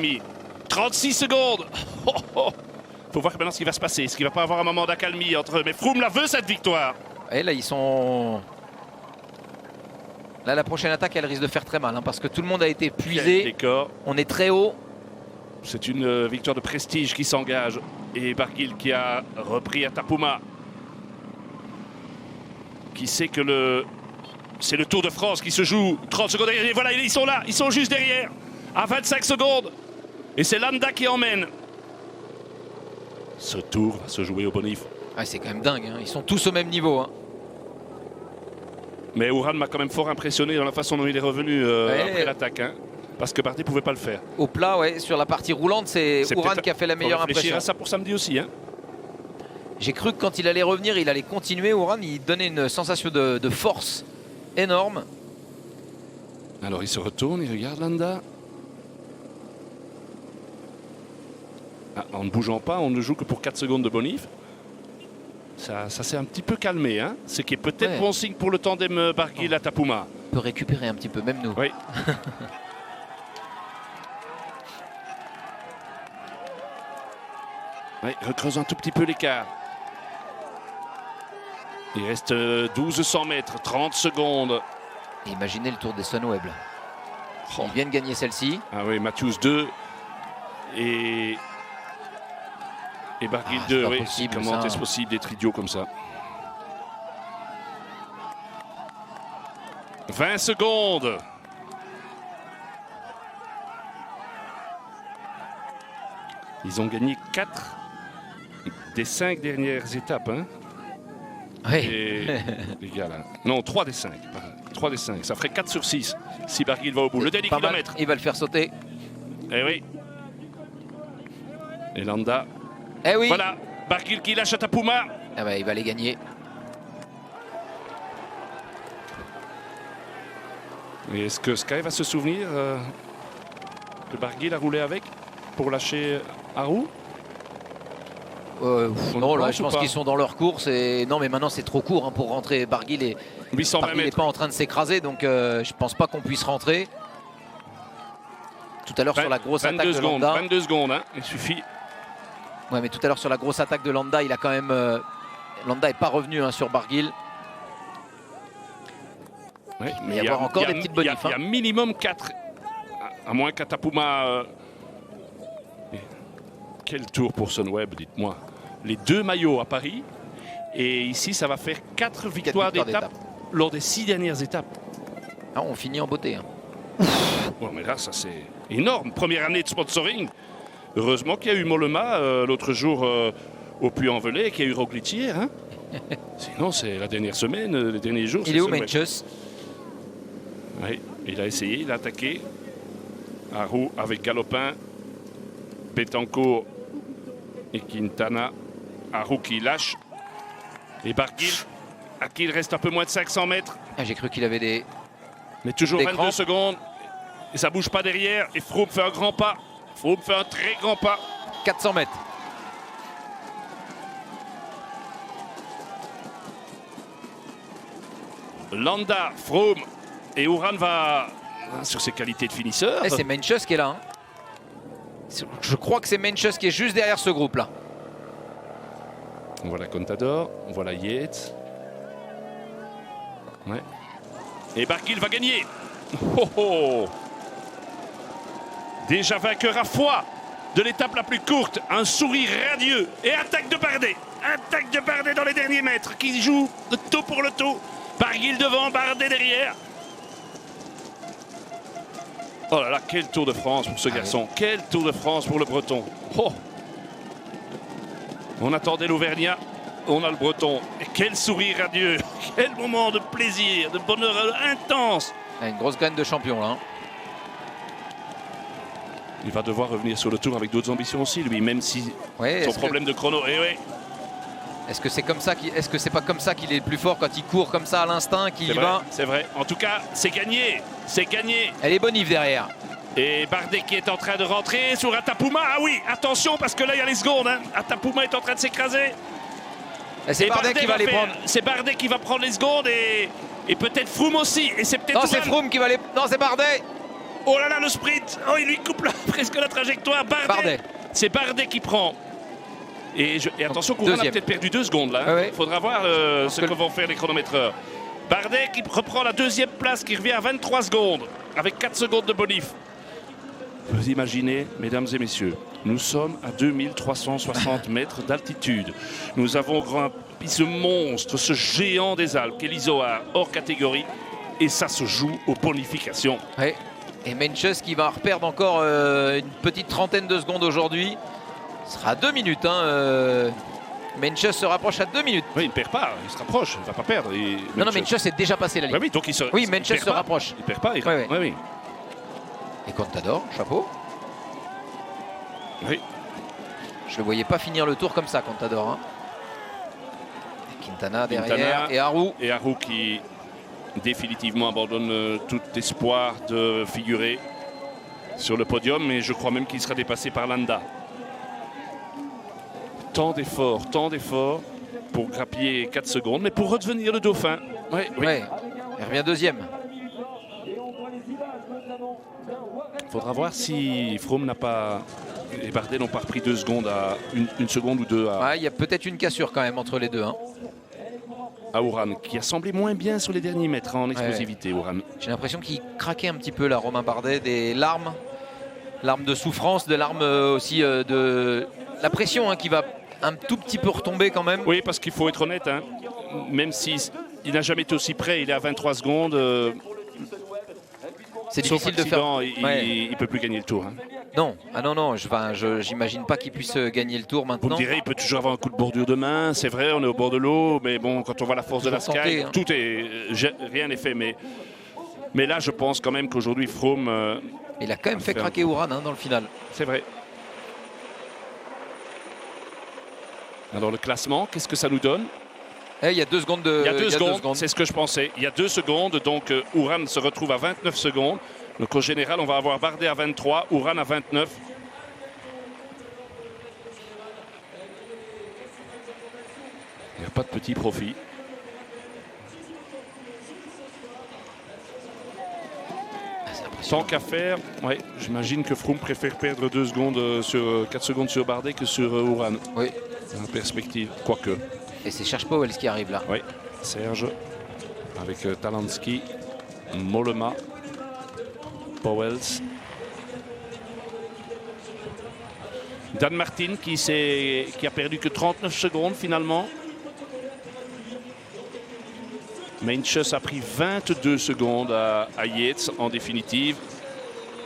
36 secondes. Oh, oh. Faut voir maintenant ce qui va se passer. Est-ce qu'il va pas avoir un moment d'accalmie entre eux? Mais Froome la veut, cette victoire. Et là, ils sont... Là, la prochaine attaque, elle risque de faire très mal. Hein, parce que tout le monde a été épuisé. On est très haut. C'est une victoire de prestige qui s'engage. Et Barguil qui a repris Atapuma. Qui sait que c'est le Tour de France qui se joue 30 secondes derrière. Et voilà, ils sont là. Ils sont juste derrière. À 25 secondes. Et c'est Landa qui emmène. Ce tour va se jouer au bonif. Ah, c'est quand même dingue. Hein. Ils sont tous au même niveau. Hein. Mais Uran m'a quand même fort impressionné dans la façon dont il est revenu après l'attaque. Hein. Parce que Bardet ne pouvait pas le faire. Au plat, ouais, sur la partie roulante, c'est Uran qui a fait la meilleure impression. À ça pour samedi aussi. Hein. J'ai cru que quand il allait revenir, il allait continuer. Uran, il donnait une sensation de force énorme. Alors il se retourne, il regarde Landa. Ah, en ne bougeant pas, on ne joue que pour 4 secondes de bonif. Ça s'est un petit peu calmé. Hein. Ce qui est peut-être bon signe pour le tandem Barguil-Atapuma. On peut récupérer un petit peu, même nous. Oui. Oui, recreuse un tout petit peu l'écart. Il reste 1200 mètres, 30 secondes. Et imaginez le tour des Sunweb. Oh. Ils viennent gagner celle-ci. Ah oui, Matthews 2 et Barguil 2. Oui. Comment est-ce possible d'être idiot comme ça? 20 secondes. Ils ont gagné 4 des 5 dernières étapes. Hein. Oui. Et les gars là. Non, 3 des 5. 3 des 5. Ça ferait 4 sur 6 si Barguil va au bout. Le dernier kilomètre. Il va le faire sauter. Eh oui. Et Landa. Eh oui. Voilà. Barguil qui lâche Atapuma. Ah bah, il va les gagner. Et est-ce que Sky va se souvenir que Barguil a roulé avec pour lâcher Arou? Non, là, je pense qu'ils sont dans leur course. Et... Non, mais maintenant, c'est trop court hein, pour rentrer. Barguil est... Barguil n'est pas en train de s'écraser, donc je pense pas qu'on puisse rentrer. Tout à l'heure, sur la grosse attaque de Landa. 22 secondes, hein, il suffit. Ouais, mais tout à l'heure, sur la grosse attaque de Landa, il a quand même... Landa n'est pas revenu hein, sur Barguil. Ouais, mais il y a encore des petites bonifs. Il y a minimum 4. À moins qu'Atapuma... Quel tour pour Sunweb, dites-moi. Les 2 maillots à Paris. Et ici, ça va faire 4 victoires d'étape lors des 6 dernières étapes. Ah, on finit en beauté. Hein. Bon, mais là, ça c'est énorme. Première année de sponsoring. Heureusement qu'il y a eu Mollema l'autre jour au Puy-en-Velay et qu'il y a eu Roglic hier. Hein. Sinon, c'est la dernière semaine, les derniers jours. Il est où, Meintjes? Oui, il a essayé, il a attaqué. Arou avec Galopin. Betancourt et Quintana. Arou qui lâche. Et Barguil, à qui il reste un peu moins de 500 mètres. Ah, j'ai cru qu'il avait des... Mais toujours 22 crampes. secondes. Et ça bouge pas derrière. Et Froome fait un grand pas. Froome fait un très grand pas. 400 mètres. Landa, Froome et Uran va sur ses qualités de finisseur. Et c'est Meintjes qui est là. Hein. Je crois que c'est Meintjes qui est juste derrière ce groupe-là. On voit la Contador, on voit la Yates. Ouais. Et Barguil va gagner. Oh oh. Déjà vainqueur à fois de l'étape la plus courte. Un sourire radieux. Et attaque de Bardet. Attaque de Bardet dans les derniers mètres. Qui joue de tout pour le tout. Barguil devant, Bardet derrière. Oh là là, quel Tour de France pour ce garçon. Ouais. Quel Tour de France pour le Breton. Oh. On attendait l'Auvergnat, on a le Breton. Et quel sourire radieux. Quel moment de plaisir, de bonheur intense. Ah, une grosse graine de champion là. Hein. Il va devoir revenir sur le tour avec d'autres ambitions aussi, lui, même si son problème de chrono. Est-ce que c'est comme ça est-ce que c'est pas comme ça qu'il est le plus fort quand il court comme ça à l'instinct qu'il y va? C'est vrai. En tout cas, c'est gagné. C'est gagné. Elle est bonne Yves derrière. Et Bardet qui est en train de rentrer sur Atapouma. Ah oui, attention parce que là il y a les secondes. Hein. Atapouma est en train de s'écraser. C'est Bardet qui va les prendre. C'est Bardet qui va prendre les secondes et peut-être Froome aussi. Et c'est peut-être. Non, c'est Froome qui va les. Non, c'est Bardet. Oh là là, le sprint. Oh, il lui coupe presque la trajectoire. Bardet. C'est Bardet qui prend. Et attention, Courant a peut-être perdu 2 secondes là. Il faudra voir ce que vont faire les chronométreurs. Bardet qui reprend la 2e place, qui revient à 23 secondes, avec 4 secondes de bonif. Vous imaginez, mesdames et messieurs, nous sommes à 2360 mètres d'altitude. Nous avons grimpé ce monstre, ce géant des Alpes, qu'est l'Izoard, hors catégorie. Et ça se joue aux bonifications. Ouais. Et Meintjes qui va reperdre encore une petite trentaine de secondes aujourd'hui. Ce sera à 2 minutes. Hein, Meintjes se rapproche à 2 minutes. Oui, il ne perd pas, il se rapproche, il ne va pas perdre. Non, Meintjes est déjà passé la ligne. Oui, donc Meintjes se rapproche. Il ne perd pas. Oui. Et Contador, chapeau. Oui. Je ne le voyais pas finir le tour comme ça, Contador. Hein. Quintana derrière et Arrou. Et Arrou qui définitivement abandonne tout espoir de figurer sur le podium. Mais je crois même qu'il sera dépassé par Landa. Tant d'efforts pour grappiller 4 secondes, mais pour redevenir le dauphin. Oui. Il revient 2e. Il faudra voir si Froome et Bardet n'ont pas repris 2 secondes à une seconde ou 2 à. Il y a peut-être une cassure quand même entre les deux. Hein. À Uran, qui a semblé moins bien sur les derniers mètres en explosivité. Uran. J'ai l'impression qu'il craquait un petit peu là, Romain Bardet, des larmes de souffrance, des larmes aussi de la pression qui va un tout petit peu retomber quand même. Oui, parce qu'il faut être honnête, hein, même s'il n'a jamais été aussi près, il est à 23 secondes. C'est difficile de faire. Il ne peut plus gagner le tour. Hein. Non, j'imagine pas qu'il puisse gagner le tour maintenant. Vous me direz, il peut toujours avoir un coup de bordure de main, c'est vrai, on est au bord de l'eau, mais bon, quand on voit la force de la Sky, rien n'est fait. Mais là, je pense quand même qu'aujourd'hui, Froome. Il a quand même fait craquer Uran dans le final. C'est vrai. Alors le classement, qu'est-ce que ça nous donne? Il y a 2 secondes de. Il y a 2 secondes, c'est ce que je pensais. Il y a 2 secondes, donc Uran se retrouve à 29 secondes. Donc au général, on va avoir Bardet à 23, Uran à 29. Il n'y a pas de petit profit. Tant qu'à faire, j'imagine que Froome préfère perdre 4 secondes sur Bardet que sur Uran. Oui. En perspective, quoique. Et c'est Serge Pauwels qui arrive là. Oui, Serge, avec Talansky, Mollema, Pauwels. Dan Martin qui a perdu que 39 secondes finalement. Meintjes a pris 22 secondes à Yates en définitive.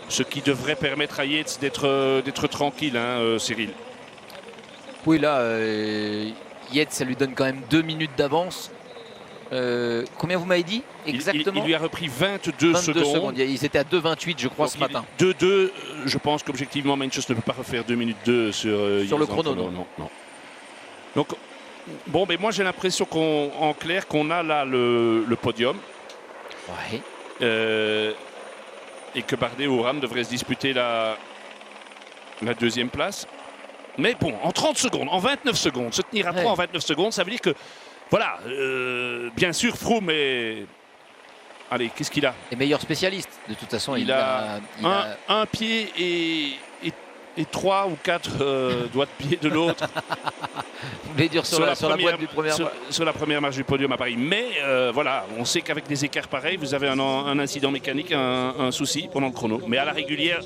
Ce qui devrait permettre à Yates d'être tranquille, hein, Cyril. Oui, là, Yates, ça lui donne quand même 2 minutes d'avance. Combien vous m'avez dit exactement? Il lui a repris 22 secondes. Ils étaient à 2,28 je crois. Donc ce matin. 2-2, je pense qu'objectivement Meintjes ne peut pas refaire 2 minutes 2 sur le chrono. Non. Donc, bon, mais moi j'ai l'impression qu'en clair qu'on a là le podium. Ouais. Et que Bardet et Uran devraient se disputer la 2e place. Mais bon, en 30 secondes, en 29 secondes, se tenir à 3 en 29 secondes, ça veut dire que, voilà, bien sûr, Froome est... Allez, qu'est-ce qu'il a? Les meilleurs spécialistes, de toute façon. Il a un pied et 3 ou 4 doigts de pied de l'autre. Vous voulez dire sur la boîte du premier sur la première marche du podium à Paris. Mais voilà, on sait qu'avec des écarts pareils, vous avez un incident mécanique, un souci pendant le chrono. Mais à la régulière...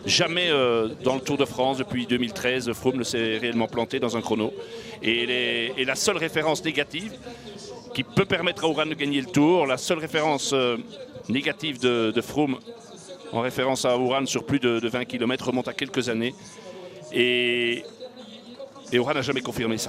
Jamais dans le Tour de France depuis 2013, Froome ne s'est réellement planté dans un chrono. Et la seule référence négative qui peut permettre à Uran de gagner le Tour, la seule référence négative de Froome en référence à Uran sur plus de 20 km remonte à quelques années. Et Uran n'a jamais confirmé ça.